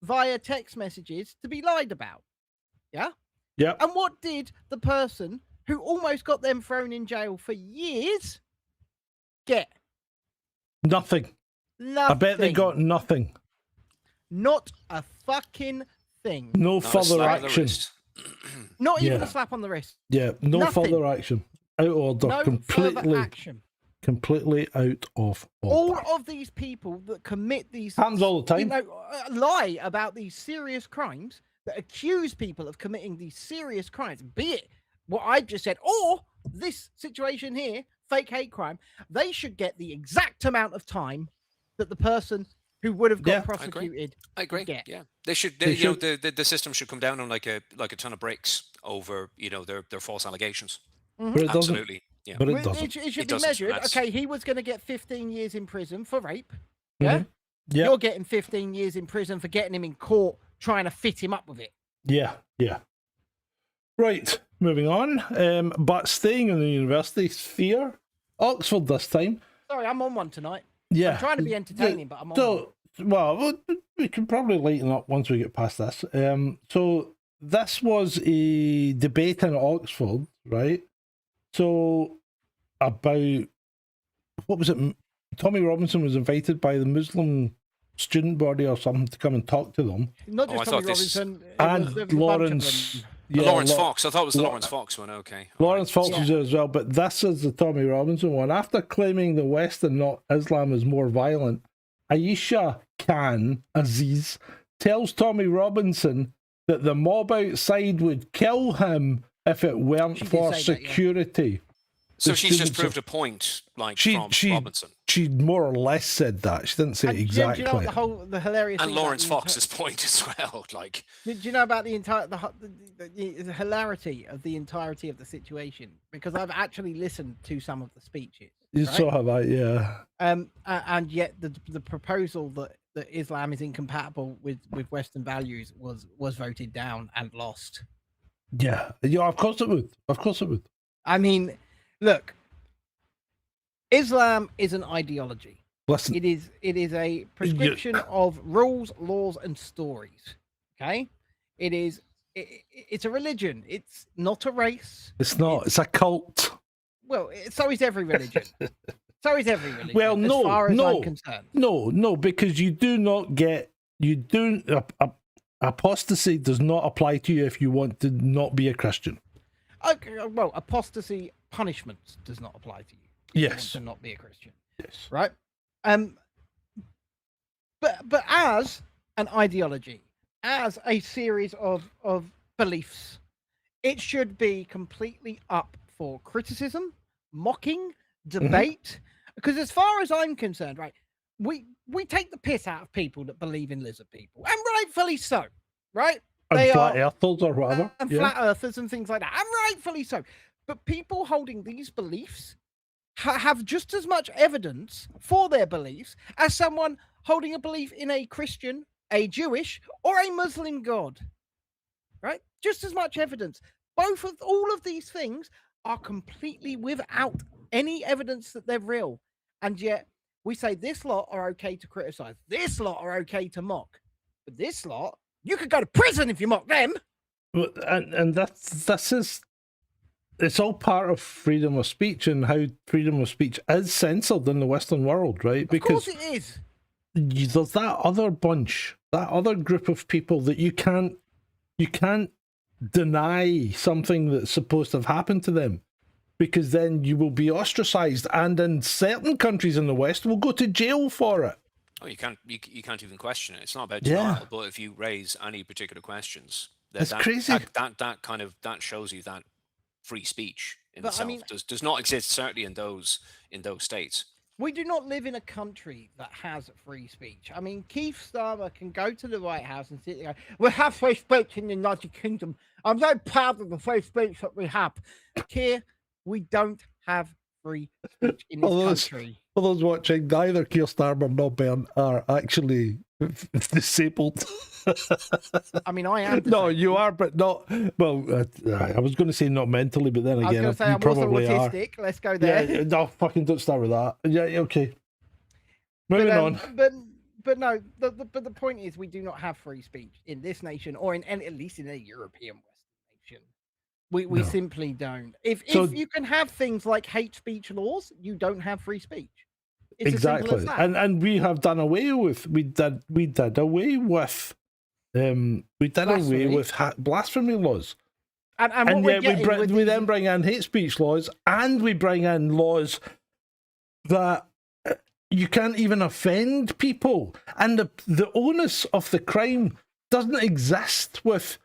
via text messages to be lied about. Yeah. Yeah. And what did the person who almost got them thrown in jail for years get? Nothing. Nothing. I bet they got nothing. Not a fucking thing. No not a further slap on the action. wrist. Not even Yeah. a slap on the wrist. Yeah, no Nothing. further action. Out of order. No further completely action. out of All order. of these people that commit these Happens all the time. lie about these serious crimes, that accuse people of committing these serious crimes, be it what I just said, or this situation here, fake hate crime, they should get the exact amount of time that the person who would have got Yeah, prosecuted. I agree. get. Yeah, they should. They You know, should. the system should come down on like a ton of bricks over their false allegations. But it doesn't. Absolutely. Yeah. But it It, doesn't. it should It be doesn't, measured. that's- Okay, he was going to get 15 years in prison for rape. Yeah. Mhm. Yeah. You're getting 15 years in prison for getting him in court, trying to fit him up with it. Yeah. Right, moving on. But staying in the university sphere, Oxford this time. Sorry, I'm on one tonight. Yeah. I'm trying to be entertaining, but I'm on one. So, well, we can probably lighten up once we get past this. So this was a debate in Oxford, right? So about what was it? Tommy Robinson was invited by the Muslim student body or something to come and talk to them, Not Oh, just I Tommy thought this- Robinson, it and was a bunch of Lawrence. them. The Yeah, Lawrence Fox. I thought it was the Law- Lawrence Fox one. Okay. Lawrence Fox Yeah. was there as well, but this is the Tommy Robinson one. After claiming the West and not Islam is more violent, Aisha Khan Aziz tells Tommy Robinson that the mob outside would kill him if it weren't She did for say that, yeah. security. So The she's just students proved a point, like She- from she- Robinson. She more or less said that. She didn't say And it do you know exactly. what the hilarious And thing about Lawrence the Fox's point as well. Like, Do you know about the entire the hilarity of the entirety of the situation? Because I've actually listened to some of the speeches. You right? saw that, yeah. And yet the proposal that Islam is incompatible with Western values was voted down and lost. Yeah. Yeah, of course it would. Of course it would. I mean, look, Islam is an ideology. Listen, It is a prescription of rules, laws, and stories. Okay, it's a religion. It's not a race. it's not. It's a cult. Well, so is every religion. So is every religion. Well, as no, far as no. I'm concerned. No, because you do not get, apostasy does not apply to you if you want to not be a Christian. Okay, well, apostasy punishment does not apply to you. if you want Yes. to not be a Christian, Yes. right? But as an ideology, as a series of beliefs, it should be completely up for criticism, mocking, debate. Because as far as I'm concerned, right, we take the piss out of people that believe in lizard people, and rightfully so, right? And They flat are earthers or whatever. and Yeah. flat earthers and things like that, and rightfully so. But people holding these beliefs have just as much evidence for their beliefs as someone holding a belief in a Christian, a Jewish, or a Muslim god. Right? Just as much evidence. All of these things are completely without any evidence that they're real. And yet we say this lot are okay to criticize, this lot are okay to mock. But this lot, you could go to prison if you mock them. And this is, it's all part of freedom of speech and how freedom of speech is censored in the Western world, right? Of Because course it is. there's that other bunch, that other group of people that you can't deny something that's supposed to have happened to them, because then you will be ostracized, and in certain countries in the West will go to jail for it. oh, you can't even question it. It's not about Yeah. denial, but if you raise any particular questions, It's crazy. That shows you that free speech in But, I itself mean- does not exist, certainly in those states. We do not live in a country that has free speech. I mean, Keith Starmer can go to the White House and sit there and go, we have free speech in the United Kingdom. I'm so proud of the free speech that we have. Here, we don't have free speech in this country. For those watching, neither Keir Starmer nor Ben are actually disabled. I mean, I am. No, you are, but not. Well, I was going to say not mentally, but then I was again, going to say you I'm also probably are. autistic. Let's go there. Yeah, no, fucking don't start with that. Yeah, okay. Moving on. But no, but the point is, we do not have free speech in this nation, or in at least in a European Western nation. We No. simply don't. If So- you can have things like hate speech laws, you don't have free speech. It's as simple Exactly, as that. and we have done away with we did away with Blasphemy. blasphemy laws, And what and we're yet getting with we these- then bring in hate speech laws, and we bring in laws that you can't even offend people, and the onus of the crime doesn't exist with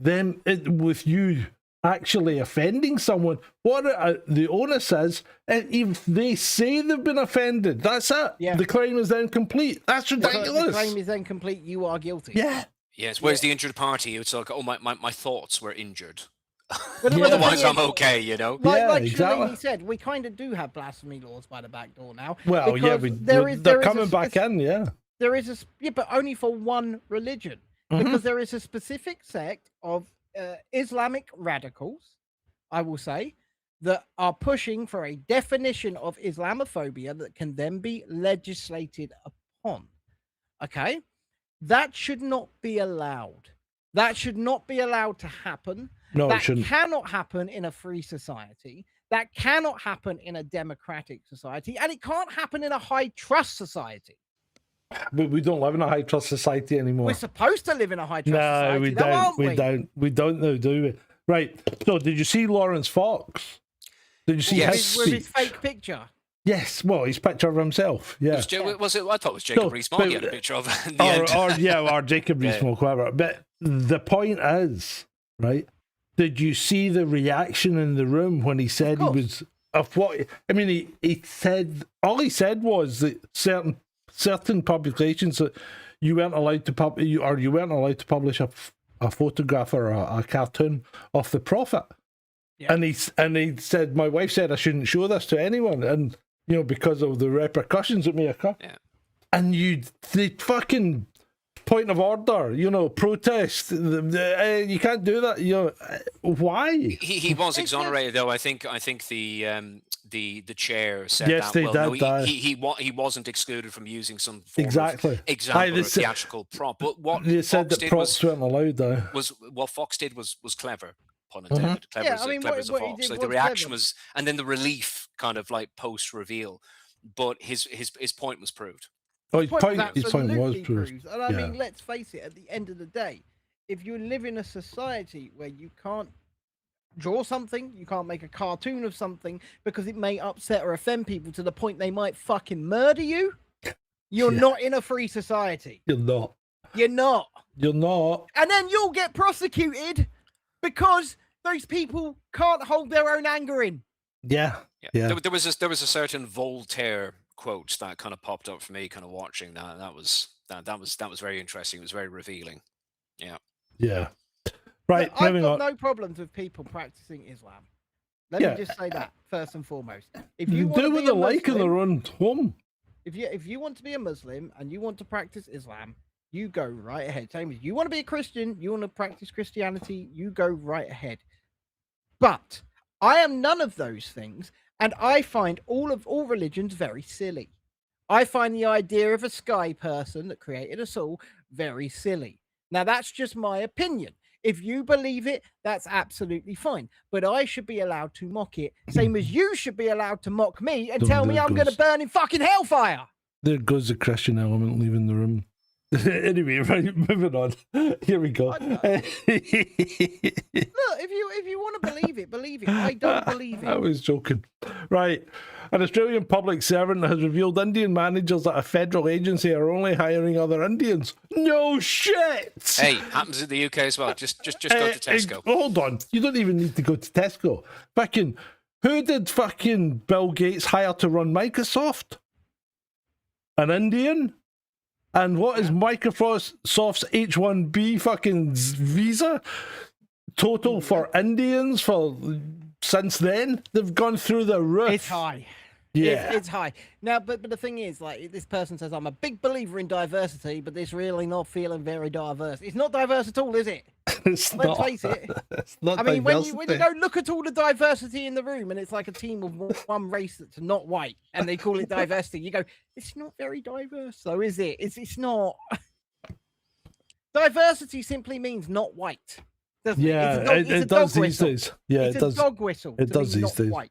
them with you actually offending someone. What the onus is, if they say they've been offended, that's it. Yeah. The crime is then complete. That's the ridiculous. claim is then complete. You are guilty. Yeah. Yes, where's the injured party? It's like, oh, my thoughts were injured. But Yeah. the Otherwise, thing I'm is, okay, you know? Yeah, like exactly. Shalini said, we kind of do have blasphemy laws by the back door now. Well, yeah, because they're there is coming a back in. Yeah. There is but only for one religion, because there is a specific sect of Islamic radicals, I will say, that are pushing for a definition of Islamophobia that can then be legislated upon. Okay, that should not be allowed. That should not be allowed to happen. No, That it shouldn't. cannot happen in a free society. That cannot happen in a democratic society, and it can't happen in a high trust society. But we don't live in a high trust society anymore. We're supposed to live in a high trust No, society, we though, don't. aren't We don't. We don't now, do we? Right. So, did you see Lawrence Fox? Did you see Yes. his With his speech? fake picture. Yes. Well, his picture of himself. Yeah. Was it? I thought it was Jacob No, Rees-Mogg he had a but- picture of at the end. or Jacob Yeah. Rees-Mogg, whatever. But the point is, right? Did you see the reaction in the room when he said he course. was of what? I mean, he said all he said was that certain publications that you weren't allowed to you weren't allowed to publish a photograph or a cartoon of the prophet. Yeah. And he said, my wife said I shouldn't show this to anyone, and because of the repercussions that may occur. Yeah. And the fucking point of order, protest. You can't do that. Why? He was exonerated though. I think the chair said Yes, that. they Well, no, did that. he wasn't excluded from using some form Exactly. of example they or said- theatrical prop. But what They said Fox that did props weren't allowed, though. was what Fox did was clever. Pun intended. Clever, Yeah, as, I mean, clever what- as a what he fox. did Like the was reaction clever. was, and then the relief kind of like post reveal. But his point was proved. Oh, his point was absolutely proved. proves. And I Yeah. mean, let's face it, at the end of the day, if you live in a society where you can't draw something, you can't make a cartoon of something because it may upset or offend people to the point they might fucking murder you, you're Yeah. not in a free society. You're not. You're not. You're not. And then you'll get prosecuted because those people can't hold their own anger in. Yeah. Yeah. Yeah. There was a certain Voltaire quote that kind of popped up for me, kind of watching that. That was very interesting. It was very revealing. Yeah. Yeah. Right. Look, I've Moving got on. no problems with people practicing Islam. Let Yeah. me just say that first and foremost. If You you want do to what be they a like in Muslim, their own home. if you want to be a Muslim and you want to practice Islam, you go right ahead. Same as you want to be a Christian, you want to practice Christianity, you go right ahead. But I am none of those things, and I find all religions very silly. I find the idea of a sky person that created us all very silly. Now that's just my opinion. If you believe it, that's absolutely fine. But I should be allowed to mock it, same as you should be allowed to mock me and Don't tell do me it, I'm going to Gus. burn in fucking hellfire. There goes the Christian element leaving the room. Anyway, right, moving on. Here we go. Look, if you want to believe it, believe it. I don't believe I it. was joking. Right. An Australian public servant has revealed Indian managers at a federal agency are only hiring other Indians. No shit! Hey, happens in the UK as well. Just go to Tesco. Hold on. You don't even need to go to Tesco. Fucking, who did fucking Bill Gates hire to run Microsoft? An Indian? And what is Microsoft's H-1B fucking visa total for Indians for since then? They've gone through the roof. It's high. Yeah. It's high. Now, but the thing is, like, this person says, I'm a big believer in diversity, but this really not feeling very diverse. It's not diverse at all, is it? It's Let's not. face it. It's not I mean, when you diversity. go look at all the diversity in the room and it's like a team of one race that's not white and they call it diversity, you go, it's not very diverse, though, is it? It's not. Diversity simply means not white. Doesn't Yeah, it? it does these days. Yeah, It's it a does. dog whistle. It to does mean these not days. White.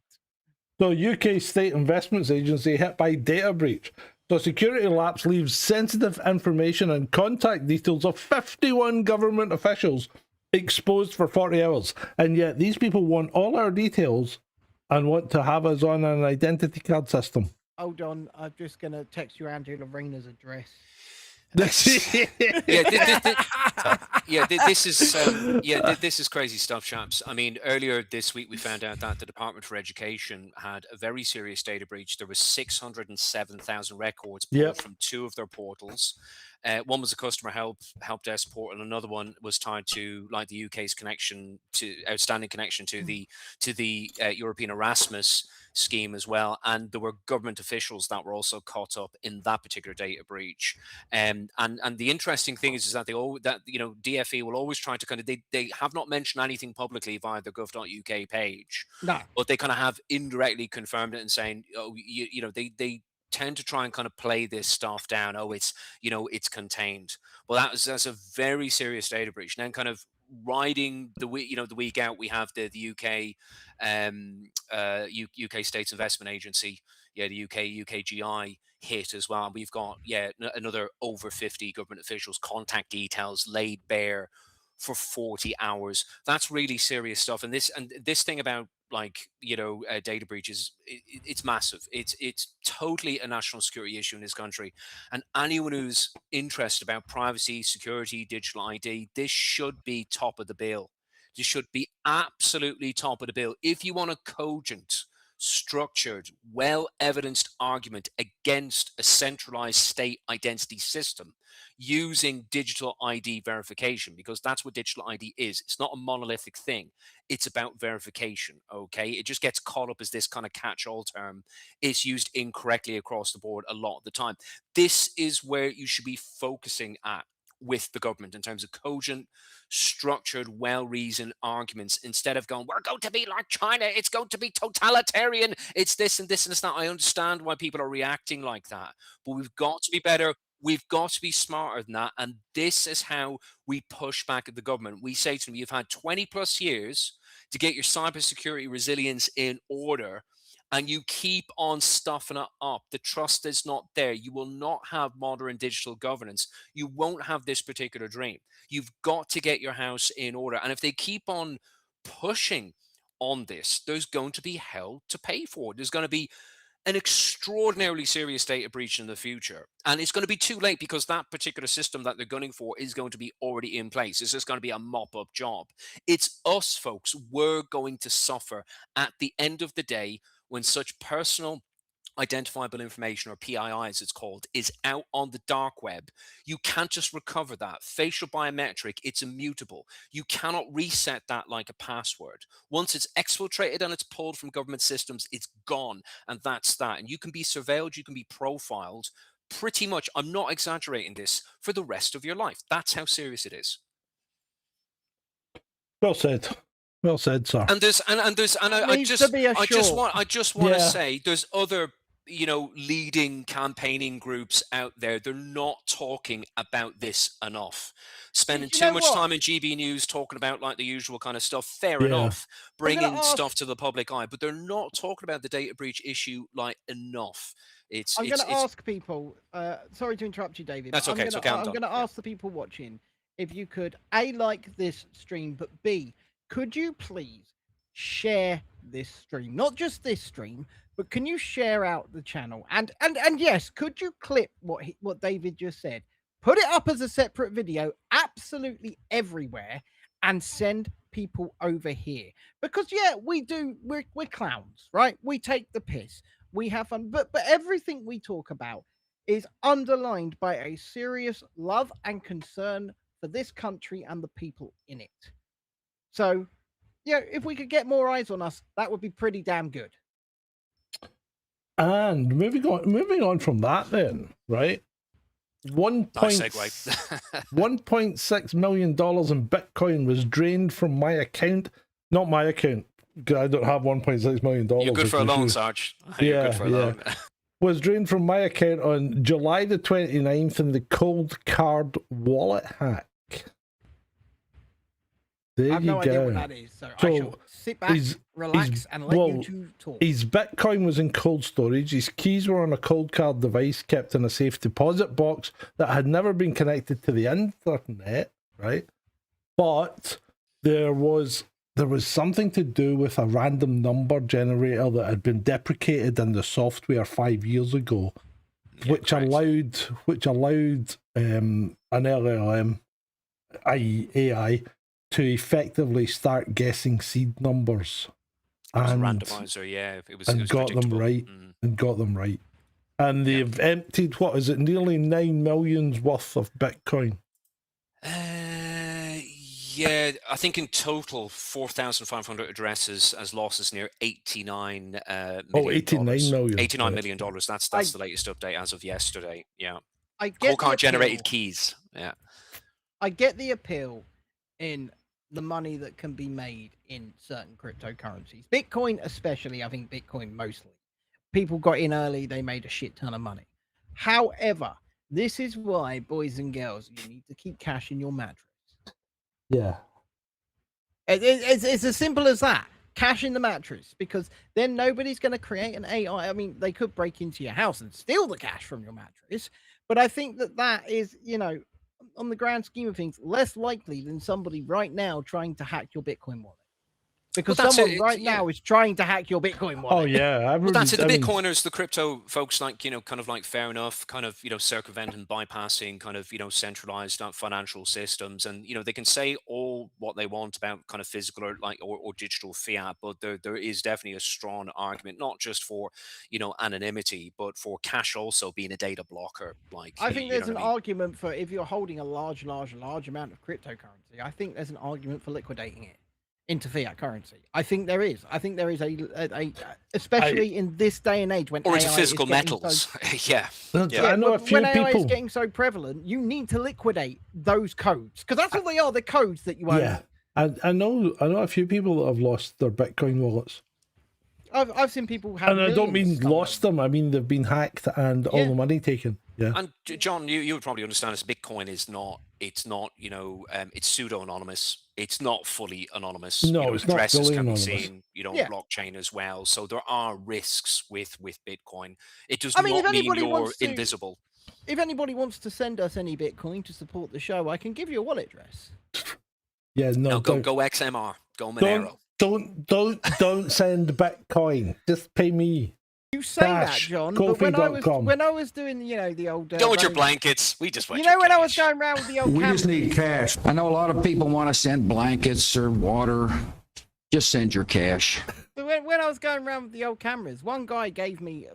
So, UK State Investments Agency hit by data breach. So, security lapse leaves sensitive information and contact details of 51 government officials exposed for 40 hours. And yet, these people want all our details and want to have us on an identity card system. Hold on, I'm just gonna text you Angela Reina's address. This is crazy stuff, chaps. I mean, earlier this week we found out that the Department for Education had a very serious data breach. There was 607,000 records pulled from two of their portals. One was a customer help desk portal, and another one was tied to like the UK's outstanding connection to the European Erasmus scheme as well. And there were government officials that were also caught up in that particular data breach. And the interesting thing is that DFE will always try to kind of they have not mentioned anything publicly via the gov.uk page, No, but they kind of have indirectly confirmed it and saying, oh, they tend to try and kind of play this stuff down. Oh, it's contained. Well, that's a very serious data breach. And then kind of riding the week out, we have the UK UK States Investment Agency, the UKGI hit as well. And we've got another over 50 government officials' contact details laid bare for 40 hours. That's really serious stuff. And this thing about data breaches, it's massive. It's totally a national security issue in this country. And anyone who's interested about privacy, security, digital ID, this should be top of the bill. This should be absolutely top of the bill. If you want a cogent, structured, well-evidenced argument against a centralized state identity system using digital ID verification, because that's what digital ID is. It's not a monolithic thing. It's about verification, okay? It just gets caught up as this kind of catch-all term. It's used incorrectly across the board a lot of the time. This is where you should be focusing at with the government in terms of cogent, structured, well-reasoned arguments, instead of going, we're going to be like China, it's going to be totalitarian, it's this and this and that. I understand why people are reacting like that, but we've got to be better. We've got to be smarter than that. And this is how we push back at the government. We say to them, you've had 20 plus years to get your cybersecurity resilience in order, and you keep on stuffing it up. The trust is not there. You will not have modern digital governance. You won't have this particular dream. You've got to get your house in order. And if they keep on pushing on this, there's going to be hell to pay for. There's going to be an extraordinarily serious data breach in the future. And it's going to be too late, because that particular system that they're gunning for is going to be already in place. It's just going to be a mop-up job. It's us, folks. We're going to suffer at the end of the day when such personal identifiable information, or PII as it's called, is out on the dark web. You can't just recover that. Facial biometric, it's immutable. You cannot reset that like a password. Once it's exfiltrated and it's pulled from government systems, it's gone, and that's that. And you can be surveilled, you can be profiled pretty much, I'm not exaggerating this, for the rest of your life. That's how serious it is. Well said. Well said, sir. And I just want to say there's other leading campaigning groups out there, they're not talking about this enough. Spending You too know much what? time in GB News talking about like the usual kind of stuff, fair Yeah. enough, I'm gonna bringing ask- stuff to the public eye, but they're not talking about the data breach issue like enough. I'm going to ask people. Sorry to interrupt you, David. That's but okay, it's okay, I'm I'm done, going to yeah. ask the people watching if you could A, like this stream, but B, could you please share this stream? Not just this stream, but can you share out the channel? And yes, could you clip what David just said? Put it up as a separate video, absolutely everywhere, and send people over here. Because yeah, we're clowns, right? We take the piss. We have fun, but everything we talk about is underlined by a serious love and concern for this country and the people in it. So, yeah, if we could get more eyes on us, that would be pretty damn good. And moving on from that, then, right? Nice segue. $1.6 million in Bitcoin was drained from my account. Not my account, because I don't have $1.6 million. You're good for a loan, Sarge. You're good for a loan. Was drained from my account on July the 29th in the cold card wallet hack. There I have you no go. idea what that is, so I shall sit back, relax, and let you two talk. His Bitcoin was in cold storage. His keys were on a cold card device kept in a safe deposit box that had never been connected to the internet, right? But there was something to do with a random number generator that had been deprecated in the software 5 years ago, which allowed an LLM, i.e. AI, to effectively start guessing seed numbers. It was a randomizer, yeah. It was got them right. And got them right. And they've emptied, what is it, nearly 9 million worth of Bitcoin? Yeah, I think in total 4,500 addresses as losses near $89 million. Oh, 89 million. $89 million. That's the latest update as of yesterday. Yeah. I get Cold card generated keys. Yeah. I get the appeal in the money that can be made in certain cryptocurrencies. Bitcoin especially, I think Bitcoin mostly. People got in early, they made a shit ton of money. However, this is why, boys and girls, you need to keep cash in your mattress. Yeah. It's as simple as that. Cash in the mattress, because then nobody's going to create an AI. I mean, they could break into your house and steal the cash from your mattress, but I think that is, on the grand scheme of things, less likely than somebody right now trying to hack your Bitcoin wallet. Because someone now is trying to hack your Bitcoin wallet. Oh yeah, that's it. The Bitcoiners, the crypto folks, kind of like fair enough, kind of circumventing, bypassing, kind of centralized financial systems, and they can say all what they want about kind of physical or digital fiat, but there is definitely a strong argument, not just for anonymity, but for cash also being a data blocker. I think there's an argument for, if you're holding a large amount of cryptocurrency, I think there's an argument for liquidating it into fiat currency. I think there is a especially in this day and age when or into AI physical metals. Yeah. I know a few when AI people is getting so prevalent, you need to liquidate those codes, because that's what they are. The codes that you own. Yeah, I know a few people that have lost their Bitcoin wallets. I've seen people have, and I don't mean lost them. I mean they've been hacked and all the money taken. Yeah. And John, you would probably understand this. Bitcoin is not. It's not. It's pseudo anonymous. It's not fully anonymous. No, it's not fully anonymous. Addresses can be seen. Blockchain as well. So there are risks with Bitcoin. It does not mean you're invisible. If anybody wants to send us any Bitcoin to support the show, I can give you a wallet address. Yeah, no, go XMR. Go Monero. Don't send Bitcoin. Just pay me. You say that, John, but when I was doing, the old... Go with your blankets. We just went when I was going around with the old We just need cash. I know a lot of people want to send blankets or water. Just send your cash. When I was going around with the old cameras, one guy gave me,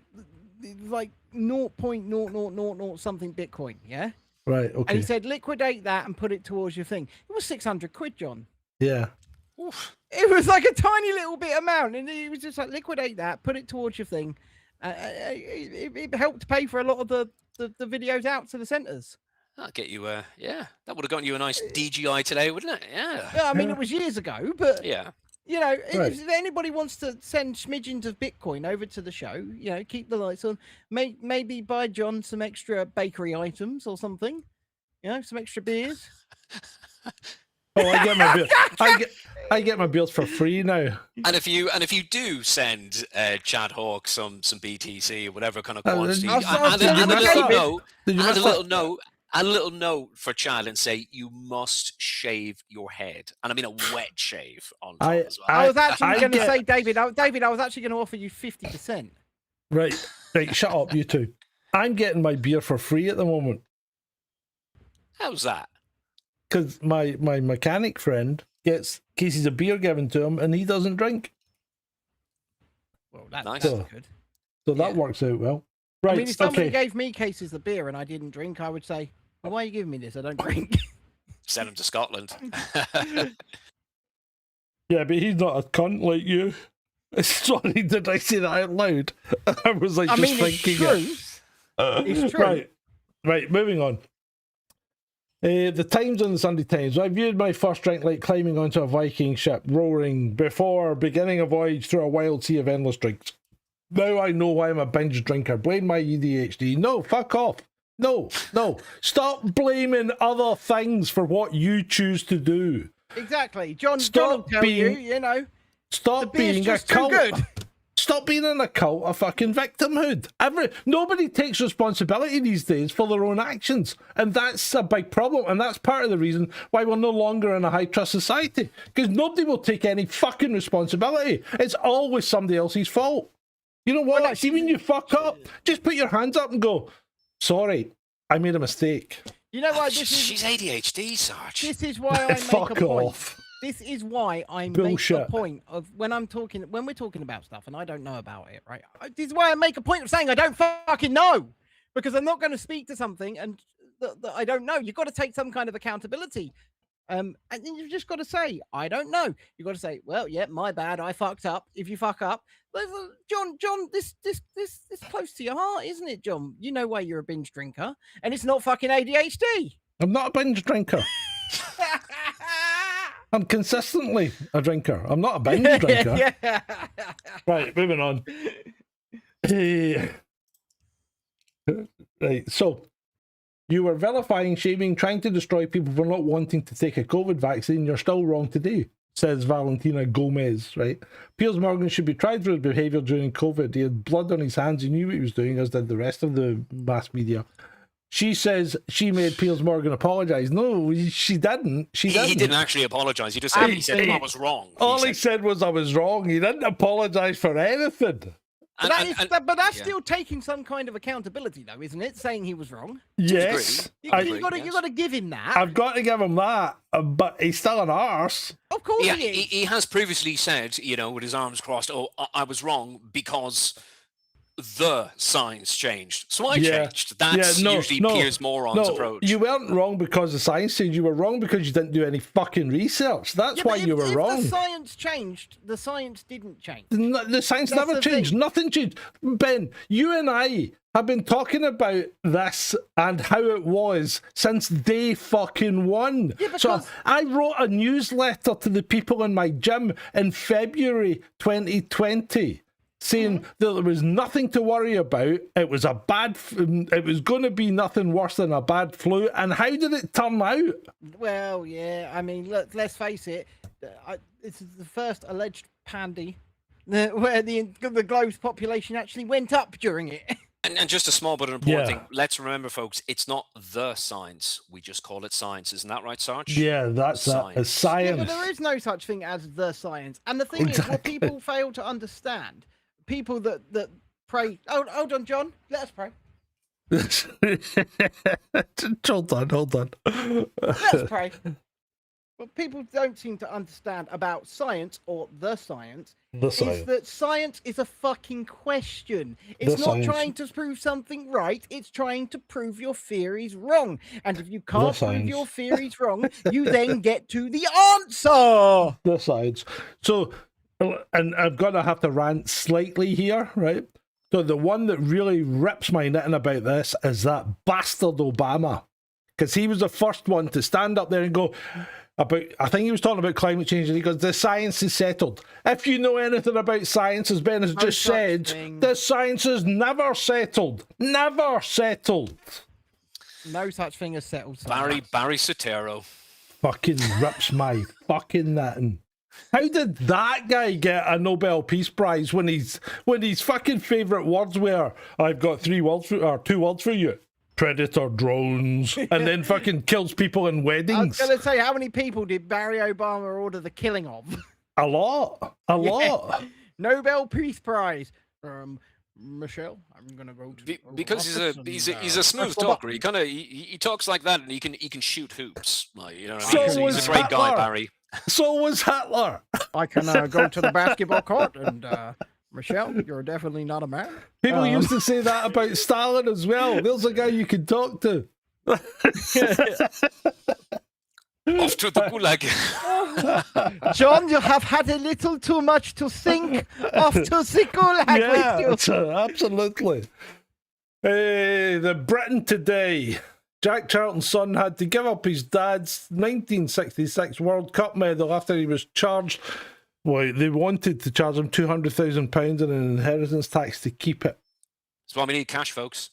like, 0.0000 something Bitcoin, yeah? Right, okay. And he said, liquidate that and put it towards your thing. It was 600 quid, John. Yeah. Oof. It was like a tiny little bit amount, and he was just like, liquidate that, put it towards your thing. It helped pay for a lot of the videos out to the centres. That'll get you, that would have gotten you a nice DGI today, wouldn't it? Yeah. Yeah, I mean, it was years ago, but yeah. You know, Right. if anybody wants to send smidgens of Bitcoin over to the show, you know, keep the lights on. Maybe buy John some extra bakery items or something. You know, some extra beers. Oh, I get my beer. I get my beers for free now. And if you do send Chad Hawk some BTC or whatever kind of Uh, quantity, I'll- I'll and send a him a little cable. note, Did you and miss a that? little note, a little note for Chad, and say you must shave your head, and I mean a wet shave on top as well. I was actually I going to get- say, David, I was actually going to offer you 50%. Right, shut up, you two. I'm getting my beer for free at the moment How's that? because my mechanic friend gets cases of beer given to him and he doesn't drink. Well, that's Nice. good. So that Yeah. works out well. Right, I mean, if somebody okay. gave me cases of beer and I didn't drink, I would say, well, why are you giving me this? I don't drink. Send him to Scotland. Yeah, but he's not a cunt like you. Sorry, did I say that out loud? I was like I just mean, it's thinking true. It's true. Right, moving on. The Times and the Sunday Times. I viewed my first drink like climbing onto a Viking ship, rowing before beginning a voyage through a wild sea of endless drinks. Now I know why I'm a binge drinker. Blame my ADHD. No, fuck off. No. Stop blaming other things for what you choose to do. Exactly. John will Stop tell being- you, you know, the Stop beer's being a just too cult. good. Stop being in a cult of fucking victimhood. Nobody takes responsibility these days for their own actions. And that's a big problem. And that's part of the reason why we're no longer in a high trust society. Because nobody will take any fucking responsibility. It's always somebody else's fault. You know what? Well, See, when you fuck up, just put your hands up and go, sorry, I made a mistake. You know what? She's ADHD, Sarge. This is why I make Fuck a point. off. This is why I make Bullshit. a point of when we're talking about stuff and I don't know about it, right? This is why I make a point of saying I don't fucking know, because I'm not going to speak to something and that I don't know. You've got to take some kind of accountability, and then you've just got to say I don't know. You've got to say, well, yeah, my bad, I fucked up. If you fuck up, John, this close to your heart, isn't it, John? You know why you're a binge drinker, and it's not fucking ADHD. I'm not a binge drinker. I'm consistently a drinker. I'm not a binge drinker. Yeah. Right, moving on. Right, so you were vilifying, shaming, trying to destroy people for not wanting to take a COVID vaccine. You're still wrong today, says Valentina Gomez, right? Piers Morgan should be tried for his behaviour during COVID. He had blood on his hands. He knew what he was doing, as did the rest of the mass media. She says she made Piers Morgan apologise. No, she didn't. He He didn't actually apologise. He just said, I was wrong. All he said was I was wrong. He didn't apologise for anything. But that's still taking some kind of accountability, though, isn't it? Saying he was wrong. Yes. You agree, got to yes. give him that. I've got to give him that, but he's still an arse. Of course Yeah, he is. he has previously said, you know, with his arms crossed, oh, I was wrong because the science changed. So I changed. That's usually Piers Morgan's approach. You weren't wrong because the science changed. You were wrong because you didn't do any fucking research. That's why you were if wrong. the science changed, the science didn't change. The science That's never the changed. thing. Nothing changed. Ben, you and I have been talking about this and how it was since day fucking one. Yeah, So because- I wrote a newsletter to the people in my gym in February 2020 saying that there was nothing to worry about. It was it was going to be nothing worse than a bad flu. And how did it turn out? Well, yeah. I mean, let's face it. This is the first alleged pandy where the globe's population actually went up during it. And just a small but an important Yeah. thing. Let's remember, folks, it's not the science. We just call it science. Isn't that right, Sarge? Yeah, that's that. It's Yeah, but science. there is no such thing as the science. And the thing is, what Exactly. people fail to understand, people that pray. Hold on, John. Let us pray. Hold on. Let's pray. What people don't seem to understand about science or the science is that science is a fucking question. It's The not science. trying to prove something right, it's trying to prove your theories wrong. And if you can't prove science. your theories wrong, you then get to the answer. The sides. So, and I'm gonna have to rant slightly here, right? So the one that really rips my knitting about this is that bastard Obama, because he was the first one to stand up there and go, about, I think he was talking about climate change, and he goes, the science is settled. If you know anything about science, as Ben has No just such said, thing. the science is never settled. Never settled. No such thing as settled science. Barry Sotero. Fucking rips my fucking knitting. How did that guy get a Nobel Peace Prize when his fucking favourite words were, I've got two words for you. Predator drones, and then fucking kills people in I was weddings. going to say, how many people did Barry Obama order the killing of? A lot. Nobel Peace Prize. Michelle, I'm gonna go to Because he's a smooth press the talker. button. He talks like that, and he can shoot hoops. Like, you know what I So mean? He's a great guy, Hitler. Barry. So was Hitler. I can go to the basketball court, and Michelle, you're definitely not a man. People used to say that about Stalin as well. There's a guy you can talk to. Off to the gulag. John, you have had a little too much to think. Off to the gulag with you. Absolutely. The Britain today. Jack Charlton's son had to give up his dad's 1966 World Cup medal after he was charged. Well, they wanted to charge him £200,000 in an inheritance tax to keep it. That's why we need cash, folks.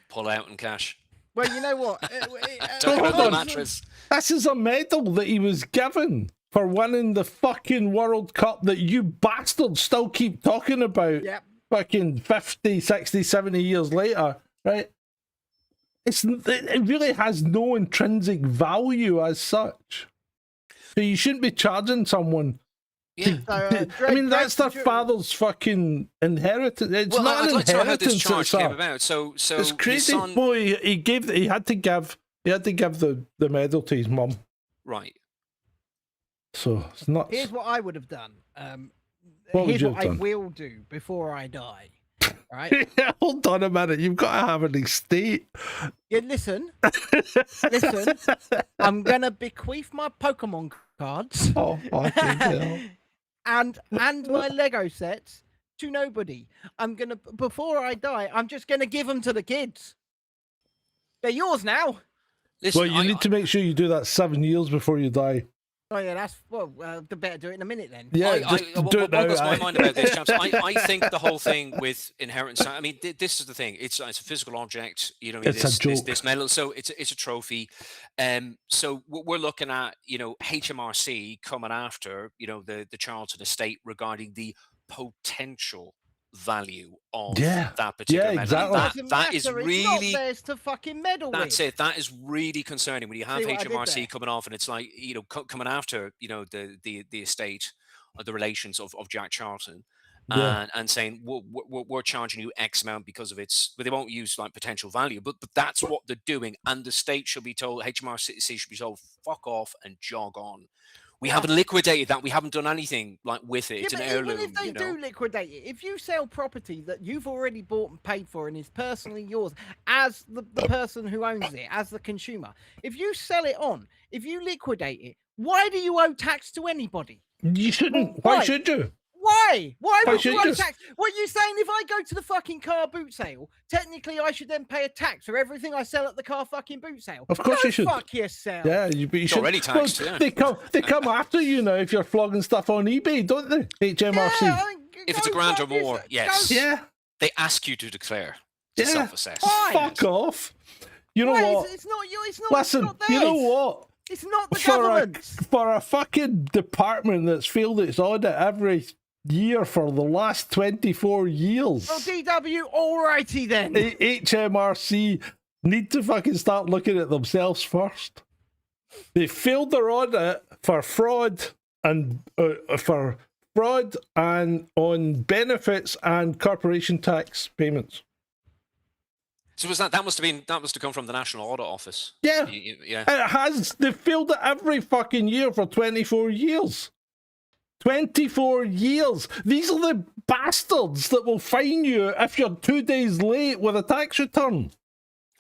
Pull out in cash. Well, you know what? Talk hold about the on. mattress. This is a medal that he was given for winning the fucking World Cup that you bastards still keep talking about. Yep. Fucking 50, 60, 70 years later, right? It really has no intrinsic value as such. So you shouldn't be charging someone. Yeah. I mean, that's their father's fucking inheritance. It's not I'd an like to know how this inheritance. charge came about. So It's crazy. his son, Boy, he had to give the medal to his mum. right? So it's nuts. Here's what I would have done. What would Here's you what have I done? will do before I die. Right? Hold on a minute. You've got to have an estate. Yeah, listen. I'm gonna bequeath my Pokemon cards Oh, fucking hell. and my Lego sets to nobody. I'm gonna, before I die, I'm just gonna give them to the kids. They're yours now. Listen, Well, you need to make sure you do that 7 years before you die. Oh yeah, that's the better do it in a minute then. Yeah, just do it now. What goes my aye. mind about this, chaps? I think the whole thing with inheritance. I mean, this is the thing. It's a physical object. You know, what I mean, It's a joke. this medal. So it's a trophy. So we're looking at HMRC coming after the Charlton estate regarding the potential value of that particular medal. exactly. Doesn't That is matter, it's really. not theirs to fucking meddle That's with. it. That is really concerning when you have See what I did there? HMRC coming off, and it's like coming after the estate or the relations of Jack Charlton, Yeah. and saying we're charging you X amount because of its. But they won't use like potential value, but that's what they're doing, and the state should be told. HMRC should be told fuck off and jog on. We haven't liquidated that. We haven't done anything like with it. It's Yeah, an but heirloom. even if they do liquidate it, if you sell property that you've already bought and paid for and is personally yours as the person who owns it, as the consumer, if you sell it on, if you liquidate it, why do you owe tax to anybody? You shouldn't. Why? Why should you? Why? Why Why would you should owe you? tax? What are you saying? If I go to the fucking car boot sale, technically I should then pay a tax for everything I sell at the car fucking boot sale? Of course Go you should. Fuck yourself. Yeah, but you It's should. already taxed, yeah. They come after you now if you're flogging stuff on eBay, don't they? HMRC. Yeah, If it's a go grand or fuck yourself. more, Go yes. Yeah. They ask you to declare to Yeah. self-assess. Why? Fuck off. You know Why? what? It's not you. It's not. Listen, it's not you know theirs. what? It's not the For government's. for a fucking department that's failed its audit every year for the last 24 years. Well, DW, alrighty then. HMRC need to fucking start looking at themselves first. They failed their audit for fraud and on benefits and corporation tax payments. So was that must have come from the National Audit Office? Yeah. Yeah. It has. They've failed it every fucking year for 24 years. 24 years. These are the bastards that will fine you if you're 2 days late with a tax return.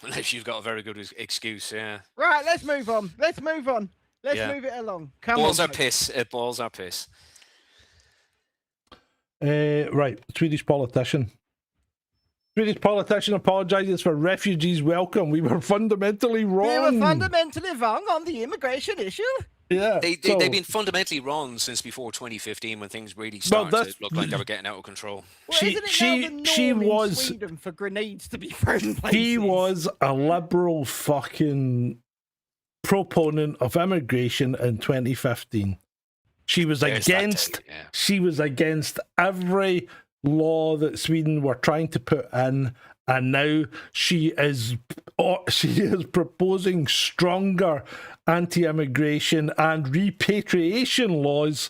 Unless you've got a very good excuse, yeah. Right, let's move on. Let's move Yeah. move it along. Come Balls on. are piss. Balls are piss. Right, Swedish politician. Swedish politician apologises for refugees' welcome. We were fundamentally wrong. We were fundamentally wrong on the immigration issue. Yeah. They've been fundamentally wrong since before 2015 when things really started to look like they were getting out of control. Well, isn't it now the norm in Sweden for grenades to be thrown in places? He was a liberal fucking proponent of immigration in 2015. She was she was against every law that Sweden were trying to put in, and now she is proposing stronger anti-immigration and repatriation laws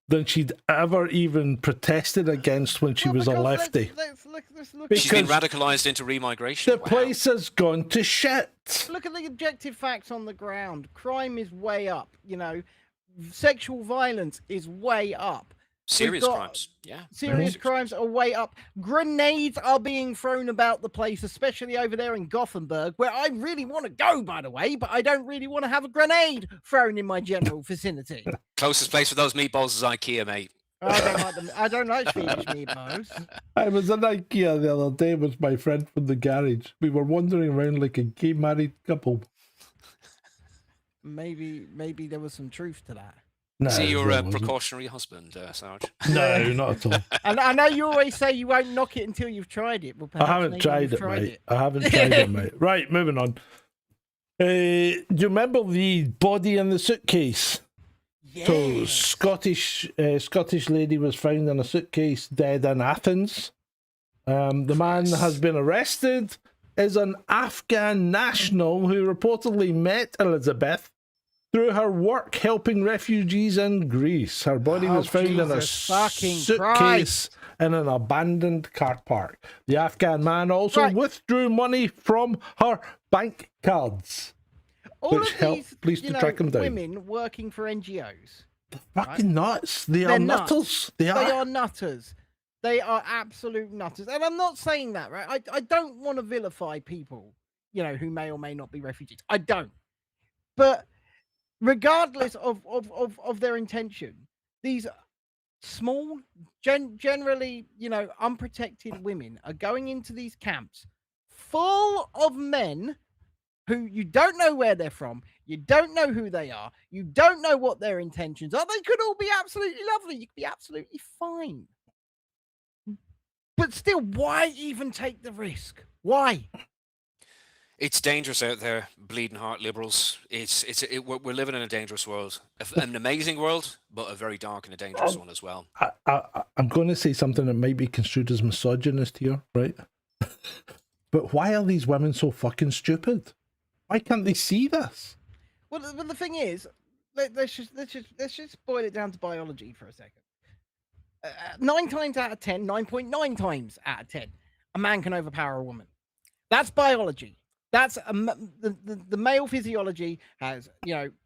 than she'd ever even protested against when she was a lefty. Let's look She's been radicalized into remigration. The place has gone to shit. Look at the objective facts on the ground. Crime is way up. Sexual violence is way up. Serious crimes. Yeah. Serious crimes are way up. Grenades are being thrown about the place, especially over there in Gothenburg, where I really want to go, by the way, but I don't really want to have a grenade thrown in my general vicinity. Closest place for those meatballs is IKEA, mate. I don't like them. I don't like Swedish meatballs. I was in IKEA the other day with my friend from the garage. We were wandering around like a gay married couple. Maybe there was some truth to that. No, See, you're a precautionary husband, Sarge. No, not at all. And I know you always say you won't knock it until you've tried it. Well, I haven't tried it, mate. I haven't tried it, mate. Right, moving on. Do you remember the body in the suitcase? Yes. So, Scottish lady was found in a suitcase dead in Athens. The man has been arrested, is an Afghan national who reportedly met Elizabeth through her work helping refugees in Greece. Her body was found in a suitcase in an abandoned car park. The Afghan man also withdrew money from her bank cards, which helped police to track him down. Women working for NGOs. They're fucking nuts. They're nutters. They are nutters. They are absolute nutters. And I'm not saying that, right? I don't want to vilify people, who may or may not be refugees. I don't. But regardless of their intention, these small, generally, unprotected women are going into these camps full of men who you don't know where they're from, you don't know who they are, you don't know what their intentions are. They could all be absolutely lovely. You could be absolutely fine. But still, why even take the risk? Why? It's dangerous out there, bleeding heart liberals. We're living in a dangerous world, an amazing world, but a very dark and a dangerous one as well. I'm going to say something that might be construed as misogynist here, right? But why are these women so fucking stupid? Why can't they see this? Well, the thing is, let's just boil it down to biology for a second. 9 times out of 10, 9.9 times out of 10, a man can overpower a woman. That's biology. That's the male physiology has,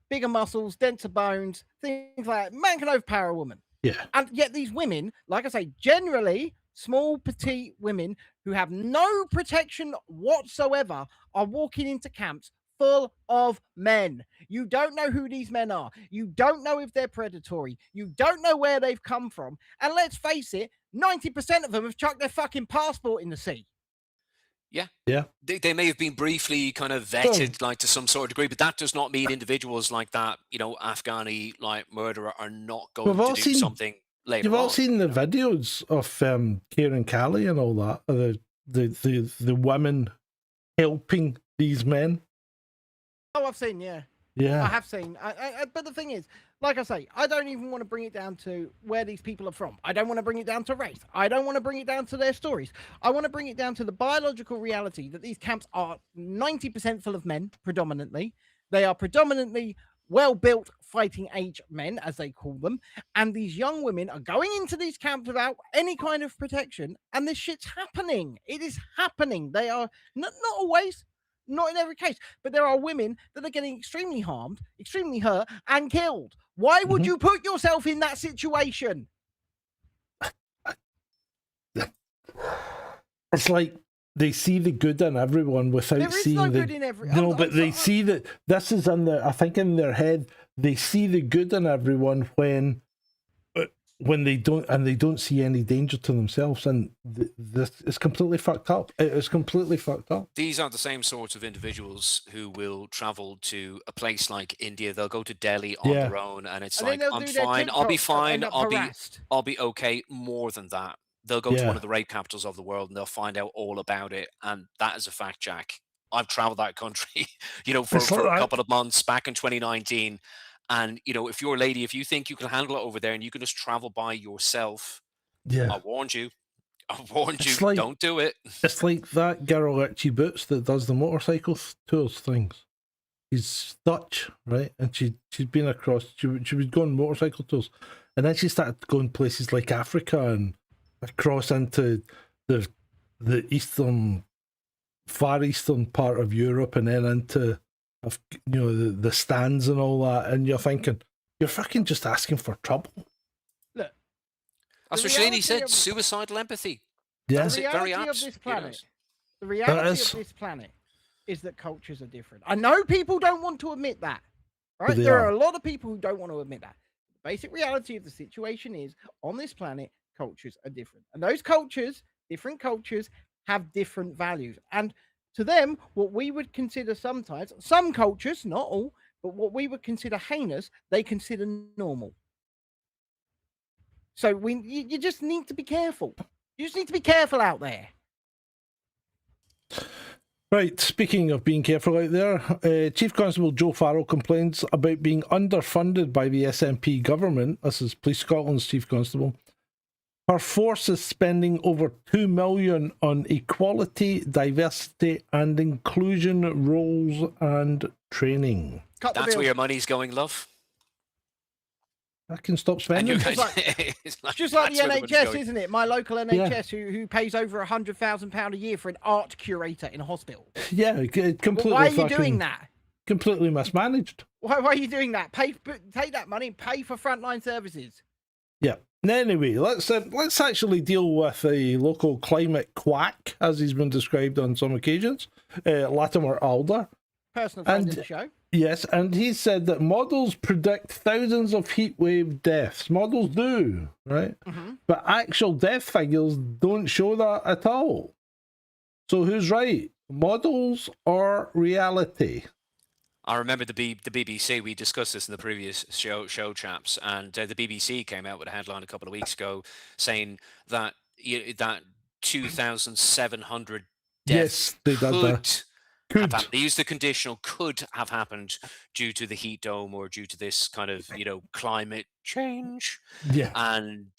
bigger muscles, denser bones, things like that. Man can overpower a woman. Yeah. And yet these women, like I say, generally small, petite women who have no protection whatsoever are walking into camps full of men. You don't know who these men are. You don't know if they're predatory. You don't know where they've come from. And let's face it, 90% of them have chucked their fucking passport in the sea. Yeah. They may have been briefly kind of vetted, like to some sort of degree, but that does not mean individuals like that, Afghani like murderer are not going to do something later. You've all seen the videos of Kieran Callie and all that, the women helping these men. Oh, I've seen, yeah. I have seen. But the thing is, like I say, I don't even want to bring it down to where these people are from. I don't want to bring it down to race. I don't want to bring it down to their stories. I want to bring it down to the biological reality that these camps are 90% full of men, predominantly. They are predominantly well-built fighting age men, as they call them. And these young women are going into these camps without any kind of protection. And this shit's happening. It is happening. They are not always. Not in every case, but there are women that are getting extremely harmed, extremely hurt, and killed. Why would you put yourself in that situation? It's like they see the good in everyone without seeing no the good in every. No, but they see that this is in their. I think in their head they see the good in everyone when when they don't see any danger to themselves, and this is completely fucked up. It is completely fucked up. These are the same sorts of individuals who will travel to a place like India. They'll go to Delhi on Yeah. their own, and it's And then like, they'll I'm do their fine, I'll be TikToks and fine, end up I'll be harassed. okay. More than that, they'll go to Yeah. one of the rape capitals of the world, and they'll find out all about it. And that is a fact, Jack. I've traveled that country, for It's like a that. couple of months back in 2019. And if you're a lady, if you think you can handle it over there, and you can just travel by yourself, Yeah. I warned you. I warned It's you. like- Don't do it. It's like that girl Itchy Boots that does the motorcycle tours things. She's Dutch, right? And she'd been across. She was going motorcycle tours, and then she started going places like Africa and across into the far eastern part of Europe, and then into the stands and all that. And you're thinking, you're fucking just asking for trouble. Look, That's the what Shalini reality said. of- Suicidal empathy. Yeah. That's the it. Very reality apt. of this you know. planet, the reality is. of this planet is that cultures are different. I know people don't want to admit that, right? they There are. are a lot of people who don't want to admit that. The basic reality of the situation is, on this planet, cultures are different, and those cultures, different cultures, have different values. And to them, what we would consider sometimes, some cultures, not all, but what we would consider heinous, they consider normal. So you just need to be careful. You just need to be careful out there. Right, speaking of being careful out there, Chief Constable Joe Farrell complains about being underfunded by the SNP government. This is Police Scotland's Chief Constable. Her force is spending over $2 million on equality, diversity and inclusion roles and training. Cut the That's bill. where your money's going, love. I can stop And spending. you It's guys, It's just like the that's where money's NHS, going. isn't it? My local NHS, who pays over £100,000 a year for an art curator in a hospital. Yeah, completely. Why are you fucking doing that? Completely mismanaged. Why are you doing that? Take that money and pay for frontline services. Yeah. Anyway, let's actually deal with a local climate quack, as he's been described on some occasions, Latimer Alder. Personal friend of And- the show. Yes, and he said that models predict thousands of heatwave deaths. Models do, right? Mm-hmm. But actual death figures don't show that at all. So who's right? Models or reality? I remember the BBC. We discussed this in the previous show, chaps, and the BBC came out with a headline a couple of weeks ago saying that that 2,700 deaths Yes, they did that. have Could. happened. They used the conditional could have happened due to the heat dome or due to this kind of climate change. Yeah. And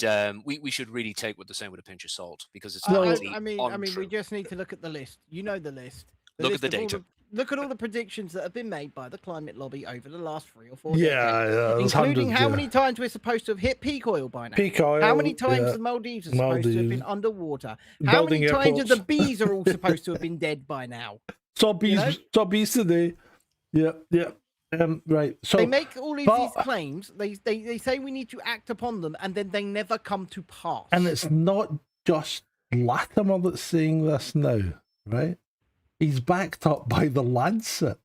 we should really take what they're saying with a pinch of salt, because it's Well, likely I mean, untrue. we just need to look at the list. You know the list. Look at list the of all data. Look at all the predictions that have been made by the climate lobby over the last 3 or 4 Yeah, decades, there's including hundreds, how yeah. many times we're supposed to have hit peak oil by now. Peak oil. How many times yeah. the Maldives are supposed to have been Maldives. underwater? How Building many times airports. are the bees are all supposed to have been dead by now? Top bees today. Yeah. Right. So They make all these but- claims. They say we need to act upon them, and then they never come to pass. and it's not just Latimer that's saying this now, right? He's backed up by the Lancet.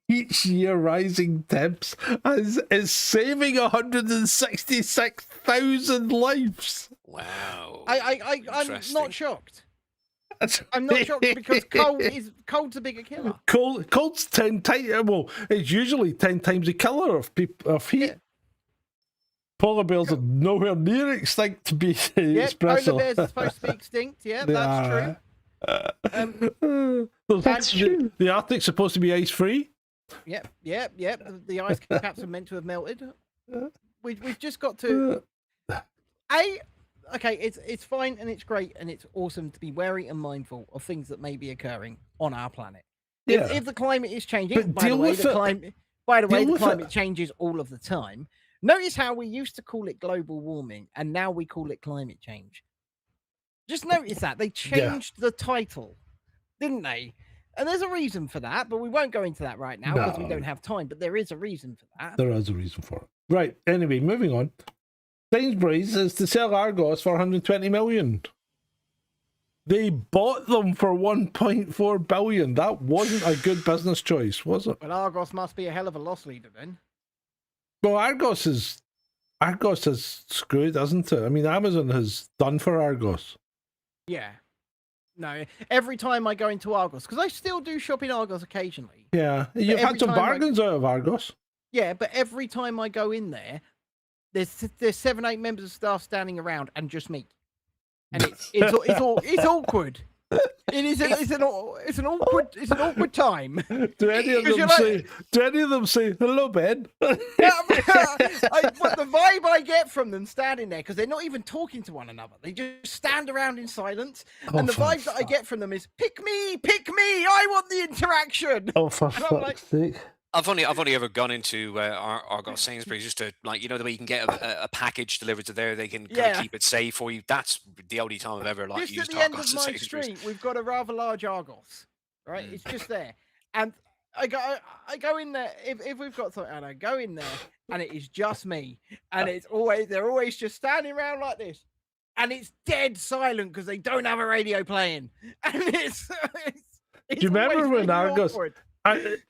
Each year, rising temps is saving 166,000 lives. Wow. I'm Interesting. not shocked. I'm not shocked because cold's a bigger killer. Cold's 10 times. Well, it's usually 10 times the killer of heat. Yeah. Polar bears are nowhere near extinct to be Yeah, expressive. polar bears are supposed to be extinct. Yeah, They that's are. true. That's true. The Arctic's supposed to be ice free. Yep. The ice caps are meant to have melted. We've just got to. Okay, it's fine and it's great and it's awesome to be wary and mindful of things that may be occurring on our planet. Yeah. If the climate is changing, But by the deal way, with the it. climate Deal with it. changes all of the time. Notice how we used to call it global warming and now we call it climate change. Just notice that they changed the title, didn't they? And there's a reason for that, but we won't go into that right now because we No. don't have time. But there is a reason for that. There is a reason for it. Right. Anyway, moving on. Sainsbury's is to sell Argos for 120 million. They bought them for 1.4 billion. That wasn't a good business choice, was it? Well, Argos must be a hell of a loss leader then. Well, Argos is Argos is screwed, isn't it? I mean, Amazon has done for Argos. Yeah. No, every time I go into Argos, because I still do shop in Argos occasionally. Yeah, you've had every some time bargains out of Argos. Yeah, but every time I go in there, there's 7-8 members of staff standing around and just me, and it's awkward. It's an awkward time. Do any of them say hello, Ben? What the vibe I get from them standing there, because they're not even talking to one another, they just stand around in silence, and the vibe that I get from them is pick me, I want the interaction. Oh, for fuck's sake. I've only ever gone into Argos Sainsbury's just to, like, the way you can get a package delivered to there, they can kind of keep it safe for you. That's the only time I've ever just used at the end Argos of my street, we've got a rather large Argos, right? It's just there, and I go in there if we've got something, and I go in there, and it is just me, and they're always just standing around like this, and it's dead silent because they don't have a radio playing, and it's Do you remember when Argos?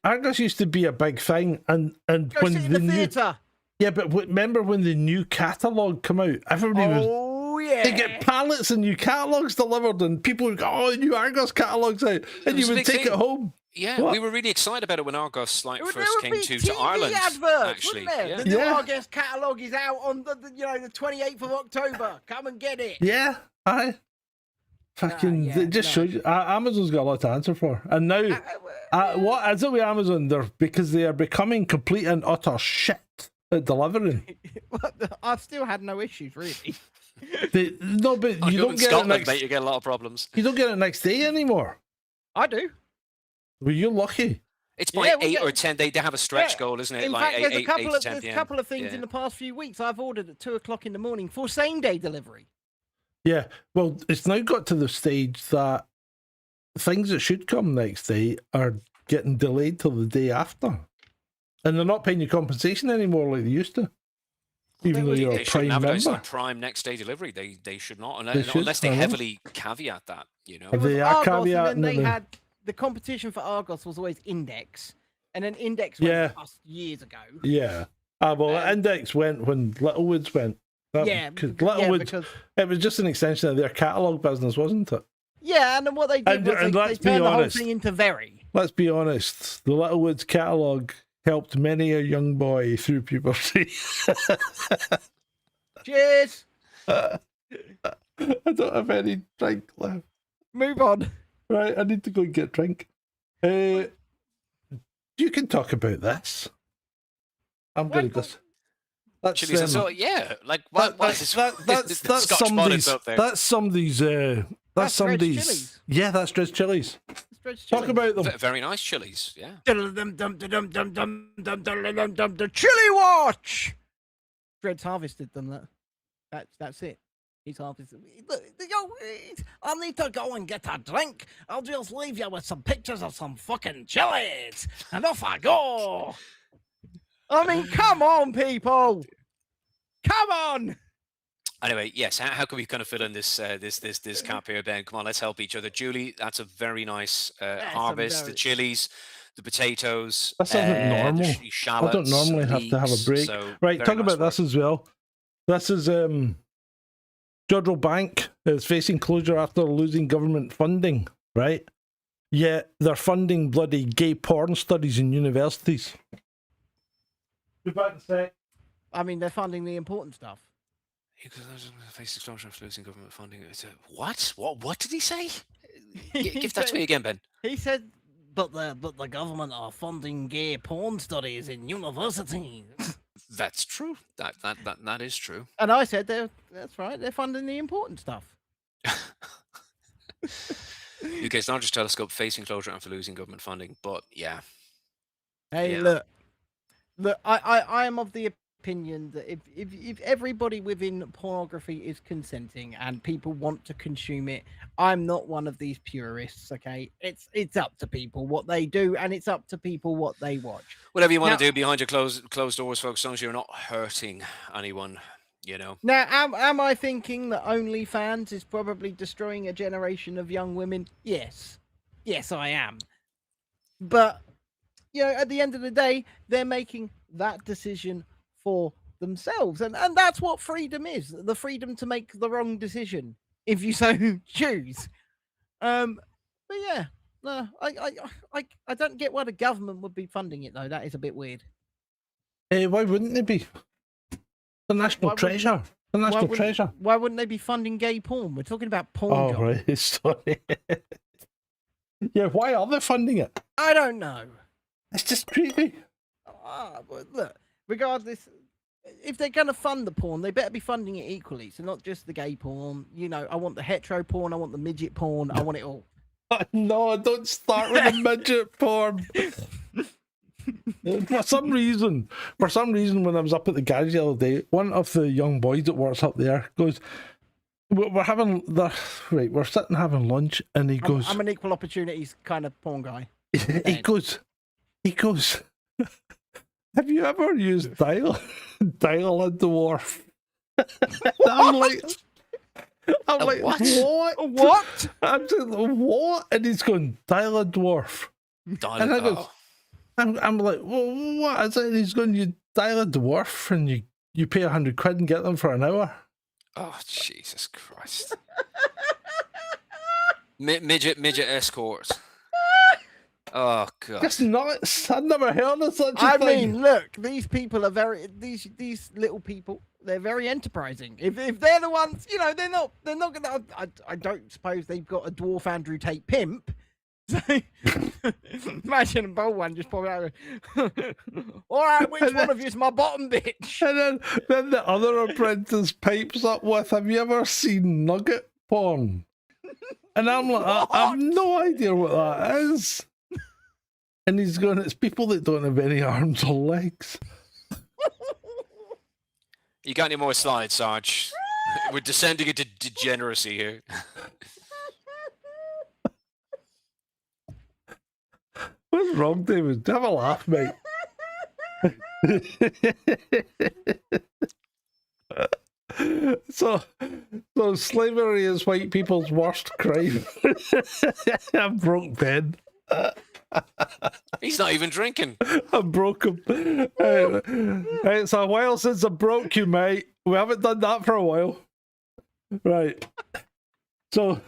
Argos used to be a big thing, and Go when sit in the theatre. Yeah, but remember when the new catalogue came out? Everybody was. Oh yeah. They get pallets of new catalogues delivered, and people would go, "Oh, new Argos catalogues out," and you would take it home. Yeah, we were really excited about it when Argos first came to TV Ireland. Adverts, actually, wasn't there? yeah. The new Argos catalogue is out on the 28th of October. Come and get it. Yeah, aye. Fucking, it just shows you. Amazon's got a lot to answer for, and now, what is it with Amazon? Because they are becoming complete and utter shit at delivering. I've still had no issues really. No, but you don't get Scotland, it next. mate, you get a lot of problems. You don't get it next day anymore. I do. Well, you're lucky. It's by 8 or 10. They have a stretch goal, isn't it? In like fact, there's 8 to 10 a PM. couple of things in the past few weeks I've ordered at 2:00 in the morning for same-day delivery. Yeah, well, it's now got to the stage that things that should come next day are getting delayed till the day after, and they're not paying you compensation anymore like they used to. Even though you're a Prime member, like Prime next day delivery, they should not, unless they heavily caveat that. They are caveating they had the competition for Argos was always Index, and then Index went bust years ago. Yeah, well, Index went when Littlewoods went. Because Littlewoods, it was just an extension of their catalogue business, wasn't it? Yeah, and then what they did was they turned the whole thing into Very. Let's be honest, the Littlewoods catalogue helped many a young boy through puberty. Cheers! I don't have any drink left. Move on. Right, I need to go and get a drink. You can talk about this. I'm going to just... That's that's somebody's. Yeah, that's Dred's Chilies. Talk about them. Very nice chilies. Yeah. The Chili Watch. Dred's harvested them. That's it. He's harvested. I need to go and get a drink. I'll just leave you with some pictures of some fucking chilies, and off I go. I mean, come on, people! Come on! Anyway, yes. How can we kind of fill in this cap here, Ben? Come on, let's help each other. Julie, that's a very nice harvest. The chilies, the potatoes. This isn't normal. I don't normally have to have a break. So right, talk about this as well. This is Jodrell Bank is facing closure after losing government funding. Right? Yet they're funding bloody gay porn studies in universities. Be back in a sec. I mean, they're funding the important stuff. Face explosion of losing government funding. What? What did he say? Give that to me again, Ben. He said, but the government are funding gay porn studies in universities. That's true. That is true. And I said, that's right. They're funding the important stuff. UK's largest telescope facing closure after losing government funding. But yeah. Hey, look. I am of the opinion that if everybody within pornography is consenting and people want to consume it, I'm not one of these purists. Okay, it's up to people what they do, and it's up to people what they watch. Whatever you want to do behind your closed doors, folks, as long as you're not hurting anyone. Now, am I thinking that OnlyFans is probably destroying a generation of young women? Yes, I am. But at the end of the day, they're making that decision for themselves, and that's what freedom is: the freedom to make the wrong decision if you so choose. But yeah, no, I don't get why the government would be funding it though. That is a bit weird. Why wouldn't they be? The national treasure. The national treasure. Why wouldn't they be funding gay porn? We're talking about porn. Oh, John. right. Sorry. Yeah, why are they funding it? I don't know. It's just creepy. But look, regardless, if they're going to fund the porn, they better be funding it equally. So not just the gay porn. You know, I want the hetero porn. I want the midget porn. I want it all. No, don't start with the midget porn. For some reason, when I was up at the garage the other day, one of the young boys that works up there goes, we're sitting having lunch, and he goes, I'm an equal opportunities kind of porn guy. he goes, have you ever used dial a dwarf? I'm like, what? What? I'm just what? And he's going, dial a dwarf. And I go, I'm like, well, what is it? And he's going, you dial a dwarf and you pay £100 and get them for an hour. Oh, Jesus Christ. midget escorts. Oh, God. That's nuts. I've never heard of such a thing. I mean, look, these people are these little people, they're very enterprising. If they're the ones, you know, they're not gonna, I don't suppose they've got a dwarf Andrew Tate pimp. So imagine a bold one just popping out. All right, which one of you is my bottom bitch? And then the other apprentice pipes up with, have you ever seen nugget porn? And I'm like, I have no idea what that is. And he's going, it's people that don't have any arms or legs. You got any more slides, Sarge? We're descending into degeneracy here. What's wrong, David? Have a laugh, mate. So slavery is white people's worst crime. I broke Ben. He's not even drinking. I broke him. It's a while since I broke you, mate. We haven't done that for a while. Right. So,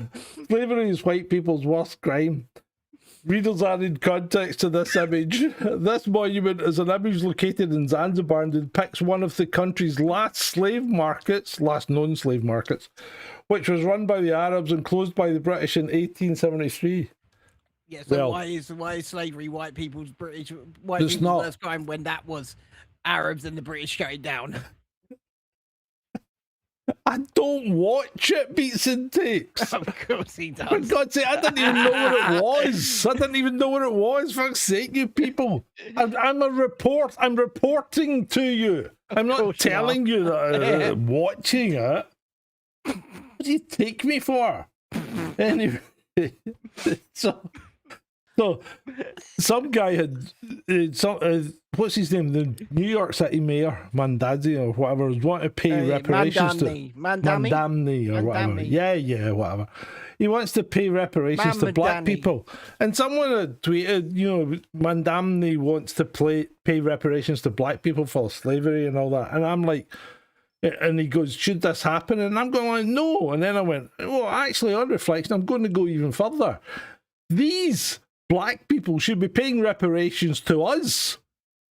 slavery is white people's worst crime. Readers added context to this image. This monument is an image located in Zanzibar and depicts one of the country's last known slave markets, which was run by the Arabs and closed by the British in 1873. Yeah, so why is slavery white people's worst crime when that was Arabs and the British going down? I don't watch it, Beats and Takes. Of course he does. For God's sake, I didn't even know what it was. For fuck's sake, you people. I'm a report. I'm reporting to you. I'm not telling you that I'm watching it. What do you take me for? Anyway, so some guy had what's his name? The New York City mayor, Mandazzi or whatever, was wanting to pay reparations to Mandamni or whatever. Yeah, whatever. He wants to pay reparations to black people. And someone had tweeted, Mandamni wants to pay reparations to black people for slavery and all that. And I'm like, and he goes, should this happen? And I'm going like, no. And then I went, well, actually, on reflection, I'm going to go even further. These black people should be paying reparations to us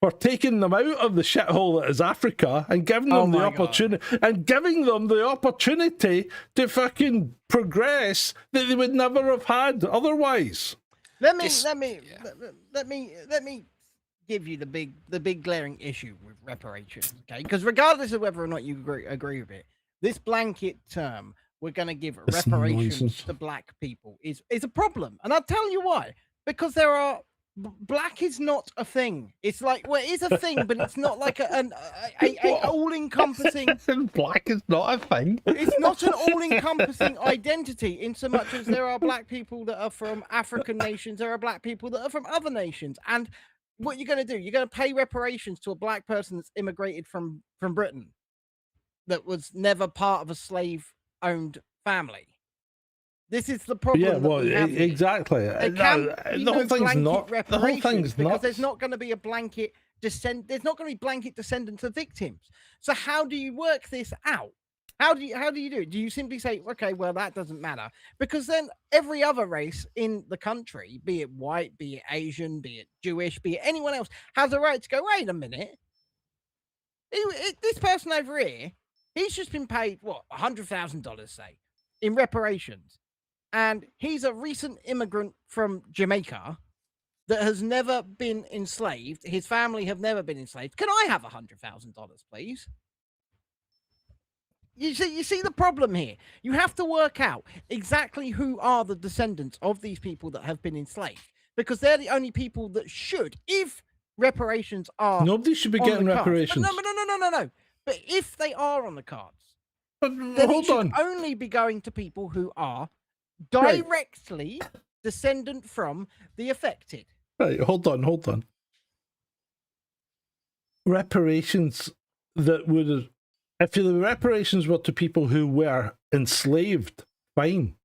for taking them out of the shithole that is Africa and giving them the opportunity to fucking progress that they would never have had otherwise. Let me give you the big glaring issue with reparations, okay? Because regardless of whether or not you agree with it, this blanket term we're going to give reparations to black people is a problem, and I'll tell you why. Because black is not a thing. It's like, well, it is a thing, but it's not like an all-encompassing. Black is not a thing. It's not an all-encompassing identity, in so much as there are black people that are from African nations, there are black people that are from other nations, and what you're going to do, you're going to pay reparations to a black person that's immigrated from Britain, that was never part of a slave-owned family. This is the problem. Yeah, well, exactly. The whole thing's not because there's not going to be a blanket there's not going to be blanket descendants of victims. So how do you work this out? How do you do it? Do you simply say, okay, well, that doesn't matter? Because then every other race in the country, be it white, be it Asian, be it Jewish, be it anyone else, has a right to go, wait a minute. This person over here, he's just been paid, what, $100,000, say, in reparations. And he's a recent immigrant from Jamaica that has never been enslaved. His family have never been enslaved. Can I have $100,000, please? You see the problem here. You have to work out exactly who are the descendants of these people that have been enslaved, because they're the only people that should, if reparations are Nobody should be on getting the cards. reparations. No. But if they are on the cards, But then it hold should on. only be going to people who are Right. directly descendant from the affected. Right, hold on. Reparations that would have, if the reparations were to people who were enslaved, fine.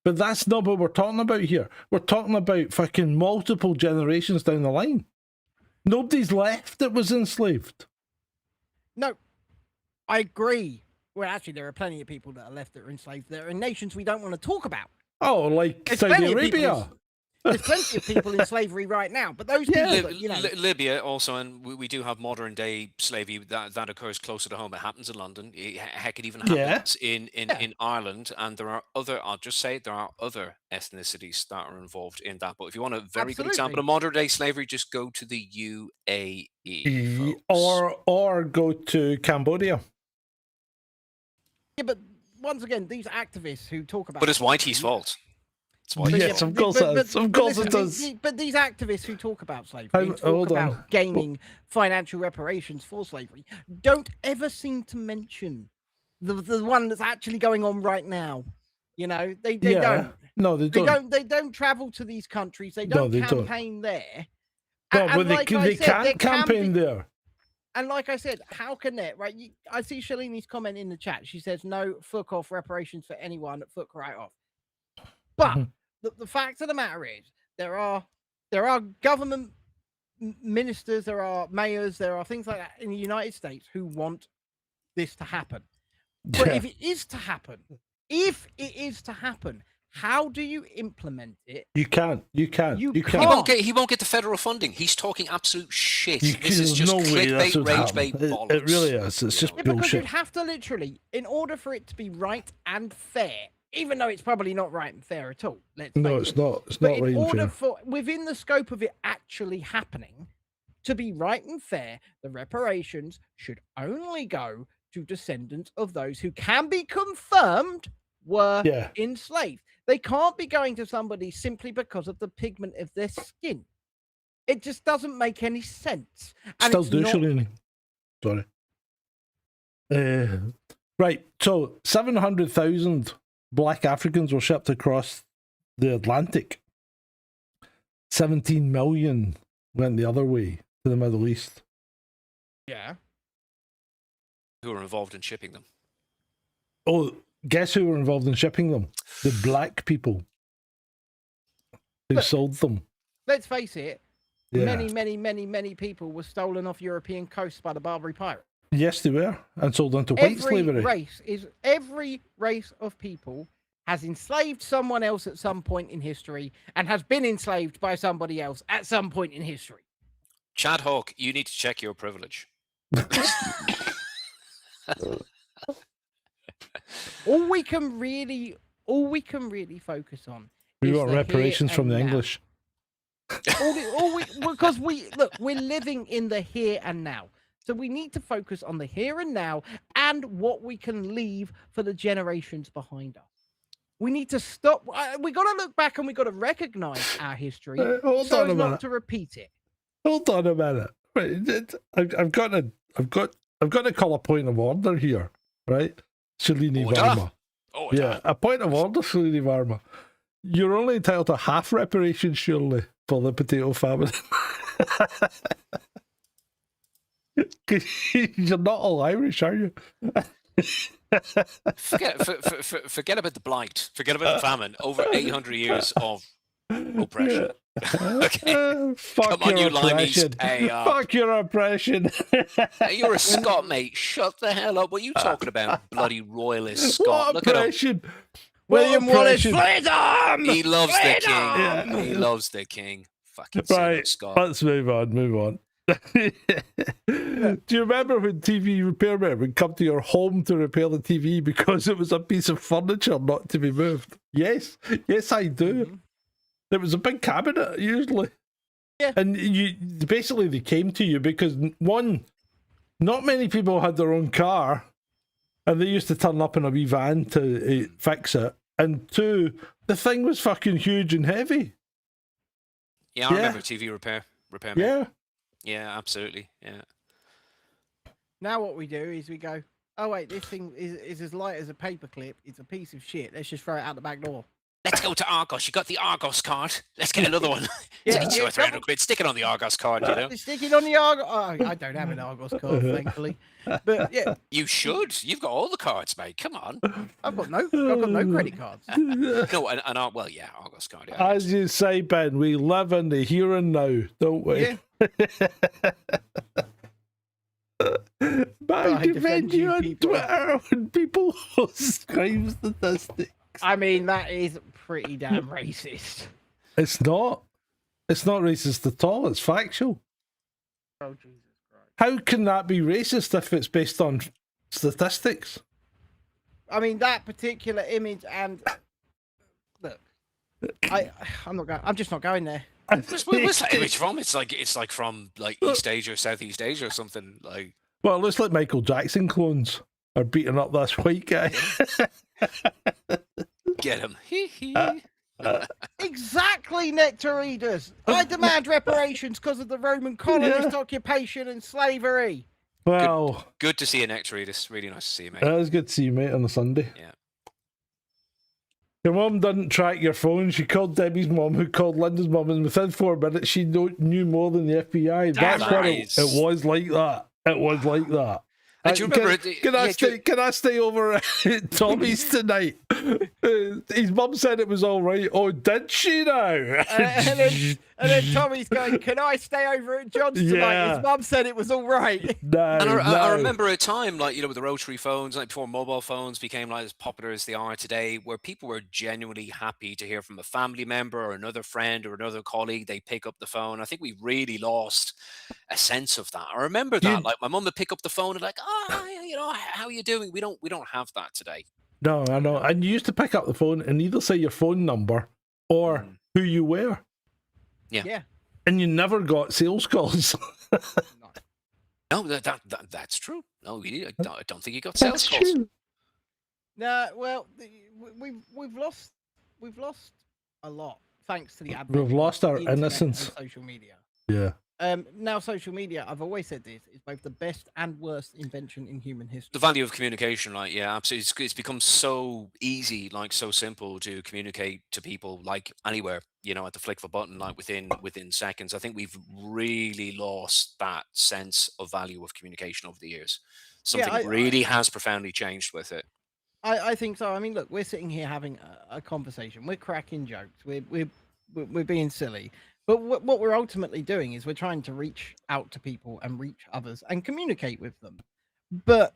But that's not what we're talking about here. We're talking about fucking multiple generations down the line. Nobody's left that was enslaved. No, I agree. Well, actually, there are plenty of people that are left that are enslaved. There are nations we don't want to talk about. Oh, like There's Saudi plenty of people Arabia. There's plenty of people in slavery right now, but those people, Yeah. that, you know, Libya also, and we do have modern day slavery that occurs closer to home. It happens in London. Heck, it even Yeah. happens in Ireland. And there are other, I'll just say, there are other ethnicities that are involved in that. But if you want a very good example Absolutely. of modern day slavery, just go to the UAE, folks. Or go to Cambodia. yeah, but once again, these activists who talk about, But it's Whitey's fault. It's But Whitey's yes, fault. of course it is. Of course listen, it does. But these activists who talk about slavery, Hold- and talk hold on. about gaining financial reparations for slavery, don't ever seem to mention the one that's actually going on right now. You know, they Yeah. don't. No, they don't. They don't travel to these countries. They No, don't they don't. campaign there. No, And but they, like I they said, there can't can campaign be- there. And like I said, how can that, right? I see Shalini's comment in the chat. She says, no, fuck off reparations for anyone, fuck right off. But Mhm. the fact of the matter is, there are government ministers, there are mayors, there are things like that in the United States who want this to happen. But Yeah. if it is to happen, how do you implement it? You can't. You He can't. won't get the federal funding. He's talking absolute shit. You, This is there's just no way that's clickbait, what rage happened. bait, bollocks. It really is. It's you just know. Yeah, because bullshit. you'd have to literally, in order for it to be right and fair, even though it's probably not right and fair at all. Let's No, face it's it. not. It's But not in right and order fair. for within the scope of it actually happening to be right and fair, the reparations should only go to descendants of those who can be confirmed were Yeah. enslaved. They can't be going to somebody simply because of the pigment of their skin. It just doesn't make any sense. And Still it's do, not- Shalini. Sorry. Right. So 700,000 black Africans were shipped across the Atlantic. 17 million went the other way to the Middle East. Yeah. Who are involved in shipping them? Oh, guess who were involved in shipping them? The black people who Look, sold them. Let's face it, Yeah. many people were stolen off European coasts by the Barbary pirates. Yes, they were, and sold into white slavery. Every race of people has enslaved someone else at some point in history and has been enslaved by somebody else at some point in history. Chad Hawk, you need to check your privilege. All we can really focus on We is want the here reparations from and the now. English. Because we're living in the here and now. So we need to focus on the here and now and what we can leave for the generations behind us. We need to stop. We got to look back and we got to recognize our history Hold so on a as not minute. to repeat it. Hold on a minute. Right, I've got to call a point of order here, right? Shalini Order? Varma. Oh, Yeah, a point of order, Shalini Varma. You're only entitled to half reparations, surely, for the potato famine. You're not all Irish, are you? forget about the blight. Forget about the famine. Over 800 years of oppression. Okay. Fuck Come on, your you limeys, oppression. pay up. Fuck your oppression. Hey, you're a Scot, mate. Shut the hell up. What are you talking about, bloody royalist Scot? What Look at him. oppression? William What Wallace, oppression? freedom! He loves the king. Yeah. He loves the king. Fucking pseudo Right, Scot. let's move on. Do you remember when TV repairmen would come to your home to repair the TV because it was a piece of furniture not to be moved? Yes, I do. Mhm. It was a big cabinet usually. Yeah. And you basically they came to you because one, not many people had their own car, and they used to turn up in a wee van to fix it. And two, the thing was fucking huge and heavy. Yeah, I remember TV repairman. Yeah. Yeah, absolutely. Yeah. Now what we do is we go, oh wait, this thing is as light as a paperclip. It's a piece of shit. Let's just throw it out the back door. Let's go to Argos. You got the Argos card. Let's get another one. Yeah, Take 200 or 300 quid. Stick it on the Argos card, you know. Stick it on the Argos. Oh, I don't have an Argos card, thankfully. But yeah, You should. You've got all the cards, mate. Come on. I've got no credit cards. No, well, yeah, Argos card. Yeah, As you say, Ben, we live in the here and now, don't we? Yeah. But I I defend defend you you on people. Twitter when people describe statistics. I mean, that is pretty damn racist. It's not. It's not racist at all. It's factual. Oh Jesus Christ! How can that be racist if it's based on statistics? I mean, that particular image and look, I'm just not going there. Where's that image from? It's like from like East Asia, Southeast Asia, or something like. Well, it looks like Michael Jackson clones are beating up this white guy. Get him. Exactly, nectar eaters. I demand reparations because of the Roman colonist occupation and slavery. Well, Good to see you, Nectar. It's really nice to see you, mate. it was good to see you, mate, on a Sunday. Yeah. Your mum didn't track your phone. She called Debbie's mum, who called Linda's mum, and within 4 minutes, she knew more than the FBI. That's what it was like that. It was like that. And do you remember? Can I stay over at Tommy's tonight? His mum said it was all right. Oh, did she now? And then Tommy's going, "Can I stay over at John's tonight?" Yeah. His mum said it was all right. No, And I no. remember a time, like, you know, with the rotary phones, like before mobile phones became like as popular as they are today, where people were genuinely happy to hear from a family member or another friend or another colleague. They pick up the phone. I think we really lost a sense of that. I remember that, like, my mum would pick up the phone and like, "Oh, hi, you know, how are you doing?" We don't have that today. No, I know. And you used to pick up the phone and either say your phone number or who you were. Yeah. And you never got sales calls. No, that's true. No, I don't think you got sales That's calls. true. No, well, we've lost a lot thanks to the advent We've lost of our the internet innocence. and social media. Yeah. Now, social media, I've always said this, is both the best and worst invention in human history. The value of communication, like, yeah, absolutely. It's become so easy, like so simple to communicate to people, like anywhere, you know, at the flick of a button, like within seconds. I think we've really lost that sense of value of communication over the years. Something really has profoundly changed with it. I think so. I mean, look, we're sitting here having a conversation. We're cracking jokes. We're being silly. But what we're ultimately doing is we're trying to reach out to people and reach others and communicate with them. But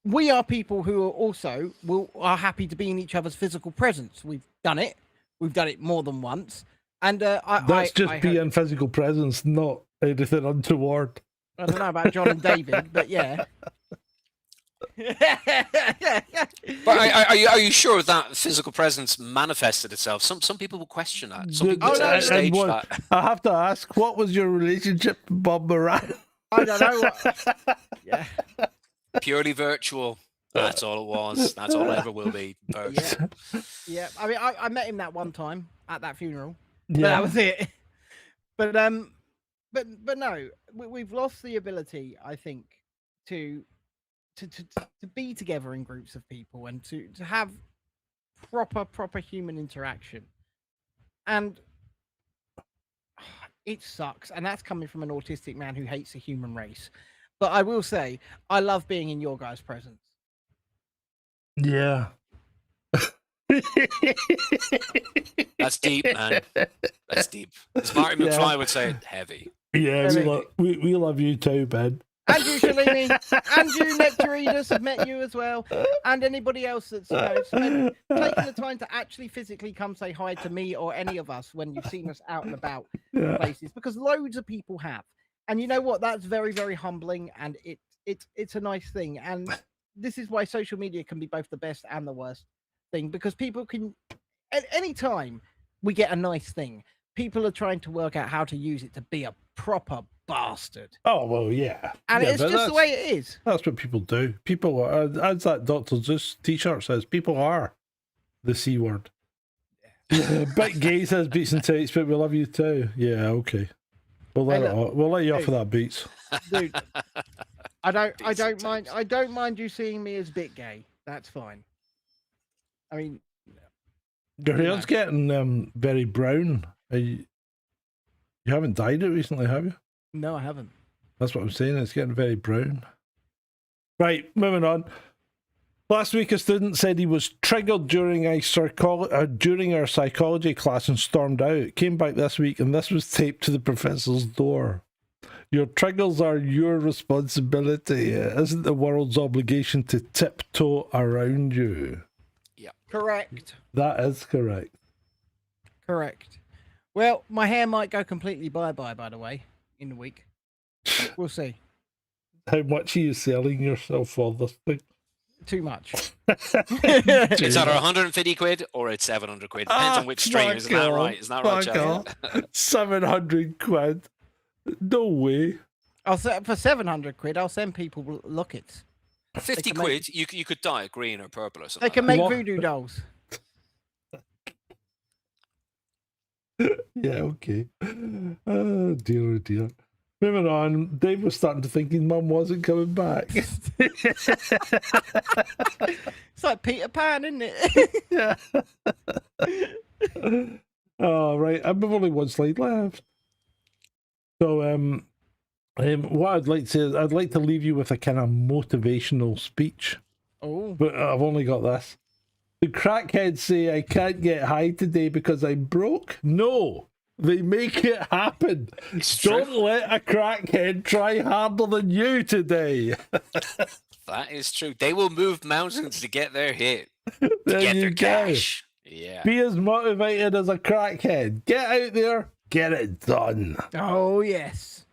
we are people who are also are happy to be in each other's physical presence. We've done it. We've done it more than once. And That's just being physical presence, not anything untoward. I don't know about John and David, but yeah. But are you sure that physical presence manifested itself? Some people will question that. Some people will stage that. I have to ask, what was your relationship with Bob Moran? I don't know. Yeah. Purely virtual. That's all it was. That's all it ever will be. Virtual. Yeah. I mean, I met him that one time at that funeral. Yeah. But that was it. But no, we've lost the ability, I think, to be together in groups of people and to have proper human interaction. And it sucks. And that's coming from an autistic man who hates the human race. But I will say, I love being in your guys' presence. Yeah. That's deep, man. That's deep. As Marty Yeah. McFly would say, heavy. Yeah, Really? we love you too, Ben. Andrew Shalini, Andrew Nectarinus, I've met you as well, and anybody else that's taking the time to actually physically come say hi to me or any of us when you've seen us out and about Yeah. places, because loads of people have. And you know what? That's very, very humbling, and it's a nice thing. And this is why social media can be both the best and the worst thing, because people can, at any time we get a nice thing, people are trying to work out how to use it to be a proper bastard. Oh well, yeah. And Yeah, it's but just the way it is. That's what people do. People are, as that Dr. Zeus t-shirt says, people are the C word. Yeah, Big Gay says Beats and Tights, but we love you too. Yeah, okay. We'll let Hey, it look, off. We'll let you off dude. of that, Beats. Dude, I Decent don't times. I don't mind you seeing me as bit gay. That's fine. I mean, Your You hair's know. getting very brown. You haven't dyed it recently, have you? no, I haven't. That's what I'm saying. It's getting very brown. Right, moving on. Last week, a student said he was triggered during our psychology class and stormed out. Came back this week, and this was taped to the professor's door. Your triggers are your responsibility. It isn't the world's obligation to tiptoe around you. Correct. That is correct. Correct. Well, my hair might go completely bye-bye, by the way, in the week. We'll see. How much are you selling yourself for this thing? Too much. It's either 150 quid or it's 700 quid. Depends on which stream. Isn't that right? Isn't that right, Chad? 700 quid. No way. I'll say for 700 quid. I'll send people lockets. 50 can make- quid, you could dye it green or purple or They something. can like make What? voodoo dolls. Yeah, okay. Oh, dear, oh, dear. Moving on, Dave was starting to think his mum wasn't coming back. It's like Peter Pan, isn't it? Yeah. Oh, right. I've only one slide left. So, what I'd like to say is I'd like to leave you with a kind of motivational speech, Oh, but I've only got this. The crackheads say I can't get high today because I'm broke. No, they make it happen. It's Don't true. let a crackhead try harder than you today. That is true. They will move mountains to get their hit, to There get you their go. cash. Yeah. Be as motivated as a crackhead. Get out there, get it done. oh yes.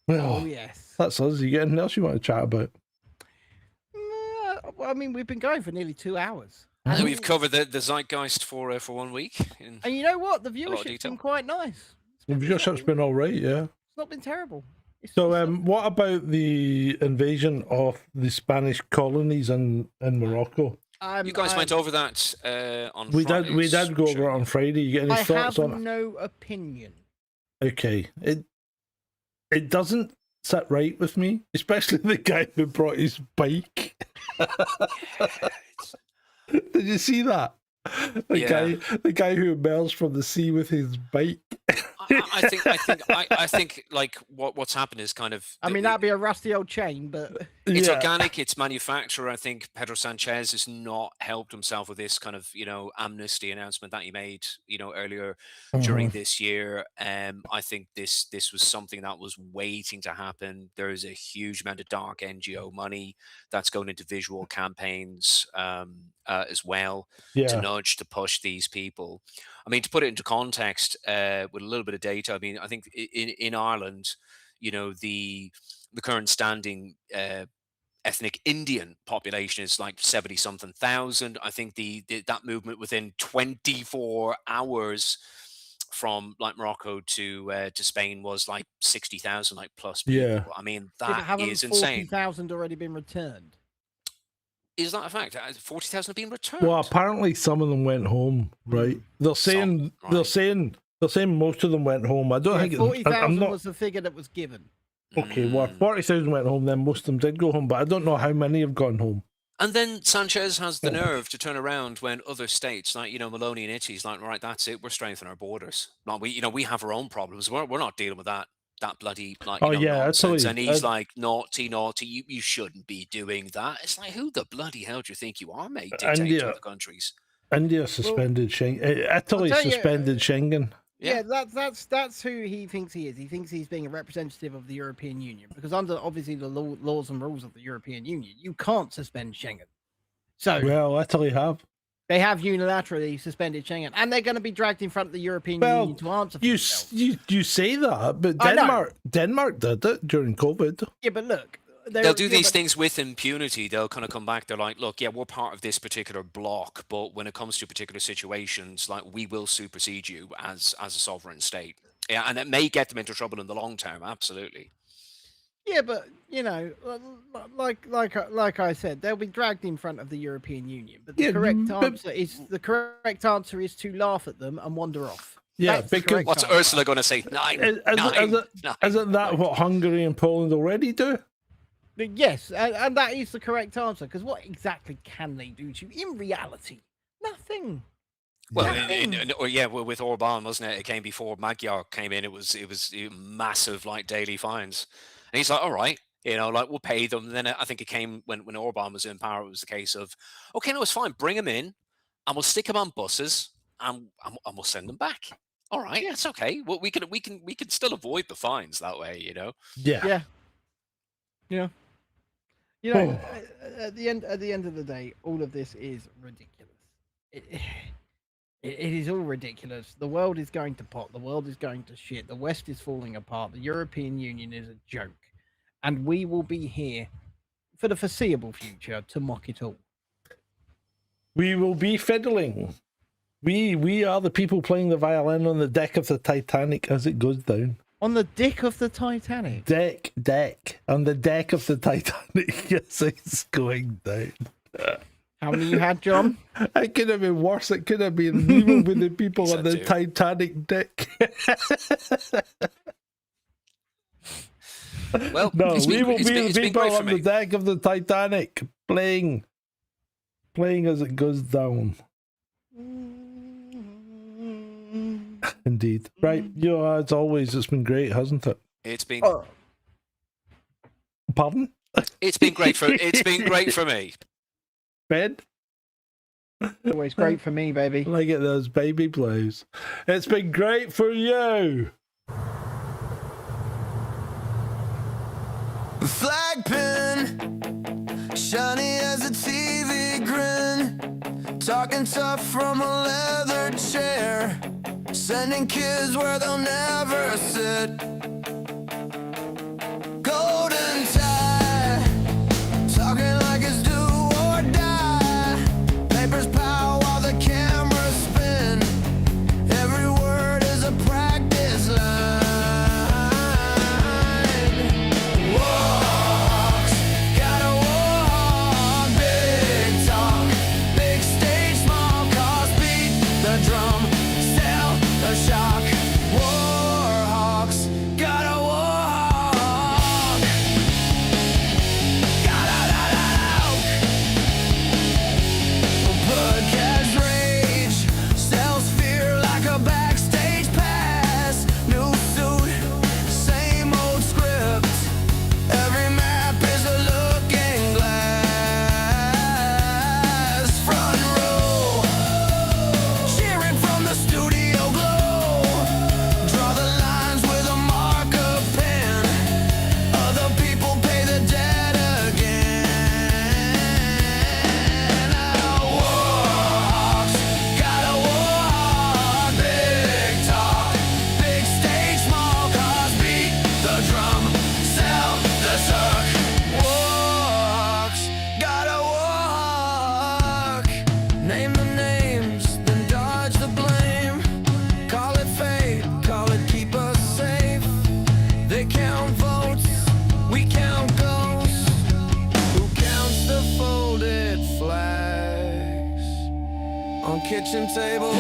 Well, Oh yes. that's us. You got anything else you want to chat about? Well, I mean, we've been going for nearly 2 hours. And we've covered the zeitgeist for 1 week. In, And you know what? The lot of viewership's detail. been quite nice. The viewership's been all right, yeah. It's not been terrible. It's So, just- what about the invasion of the Spanish colonies in Morocco? you guys went over that on We Fridays, did go over it on Friday. You get any I thoughts have on it? no opinion. Okay, it doesn't sit right with me, especially the guy who brought his bike. Did you see that? The guy who emerged from the sea with his bike. I think like what's happened is kind of. I mean, that'd be a rusty old chain, but It's Yeah. organic, it's manufacturer. I think Pedro Sanchez has not helped himself with this kind of, amnesty announcement that he made, earlier during this year. I think this was something that was waiting to happen. There is a huge amount of dark NGO money that's going into visual campaigns as well to Yeah. nudge, to push these people. I mean, to put it into context with a little bit of data, I mean, I think in Ireland, the current standing ethnic Indian population is like 70 something thousand. I think that movement within 24 hours from like Morocco to Spain was like 60,000 like plus people. Yeah. I mean, but that haven't is insane. 40,000 already been returned? Is that a fact? 40,000 have been returned. Well, apparently some of them went home, right? They're saying Some, they're saying most of them went home. I don't Yeah, think I'm 40,000 not was the figure that was given. okay. Well, 40,000 went home. Then most of them did go home, but I don't know how many have gone home. And then Sanchez has the nerve to turn around when other states, like Maloney and Italy's like, right, that's it. We're strengthening our borders. Like we have our own problems. We're not dealing with that bloody like Oh, yeah, nonsense. Italy. And he's like, naughty. You shouldn't be doing that. It's like, who the bloody hell do you think you are, mate? And Dictating to yeah. other countries. India suspended Schengen. Italy tell you, suspended Schengen. Yeah, that's who he thinks he is. He thinks he's being a representative of the European Union because under obviously the laws and rules of the European Union, you can't suspend Schengen. So Well, Italy have. they have unilaterally suspended Schengen, and they're going to be dragged in front of the European Union to answer for themselves. You say that, but I know. Denmark did it during COVID. Yeah, but look, They'll do these things with impunity. They'll kind of come back. They're like, look, yeah, we're part of this particular bloc, but when it comes to particular situations, like we will supersede you as a sovereign state. Yeah, and it may get them into trouble in the long term. Absolutely. Yeah, but you know, like I said, they'll be dragged in front of the European Union. But the correct answer is to laugh at them and wander off. Yeah, That's the because correct What's answer. Ursula going to say? Nine. Isn't that what Hungary and Poland already do? Yes, and that is the correct answer. Because what exactly can they do to you? In reality, nothing. Well, Nothing. with Orban, wasn't it? It came before Magyar came in. It was massive, like daily fines. And he's like, all right, like we'll pay them. And then I think it came when Orban was in power. It was the case of, okay, no, it's fine. Bring them in, and we'll stick them on buses, and we'll send them back. All right, yeah, it's okay. Well, we can still avoid the fines that way, Yeah. Yeah. You know, at the end of the day, all of this is ridiculous. It is all ridiculous. The world is going to pot. The world is going to shit. The West is falling apart. The European Union is a joke. And we will be here for the foreseeable future to mock it all. We will be fiddling. We are the people playing the violin on the deck of the Titanic as it goes down. On the dick of the Titanic. Deck. On the deck of the Titanic as it's going down. How many you had, John? It could have been worse. It could have been we will be the people on the Titanic deck. Well, no, we will be the the people on the deck of the Titanic playing as it goes down. Indeed. Right. As always, it's been great, hasn't it? It's been. Pardon? It's been great for me. Ben? Always great for me, baby. Look at those baby blues. It's been great for you. Flag pin, shiny as a TV grin, talking tough from a leather chair, sending kids where they'll never sit. Golden tie, talking like it's do or die. Papers power while the cameras spin. Every word is a practice line. Walks, gotta walk. Big talk, big stage, small cars beat the drum, sell the shock. Warhawks, gotta walk. Podcast rage, sells fear like a backstage pass. New suit, same old script. Every map is a looking glass. Front row, cheering from the studio glow. Draw the lines with a marker pen. Other people pay the debt again. Warhawks, gotta walk. Big talk, big stage, small cars beat the drum, sell the suck. Warhawks, gotta walk. Name the names, then dodge the blame. Call it fate, call it keep us safe. They count votes, we count ghosts. Who counts the folded flags on kitchen table?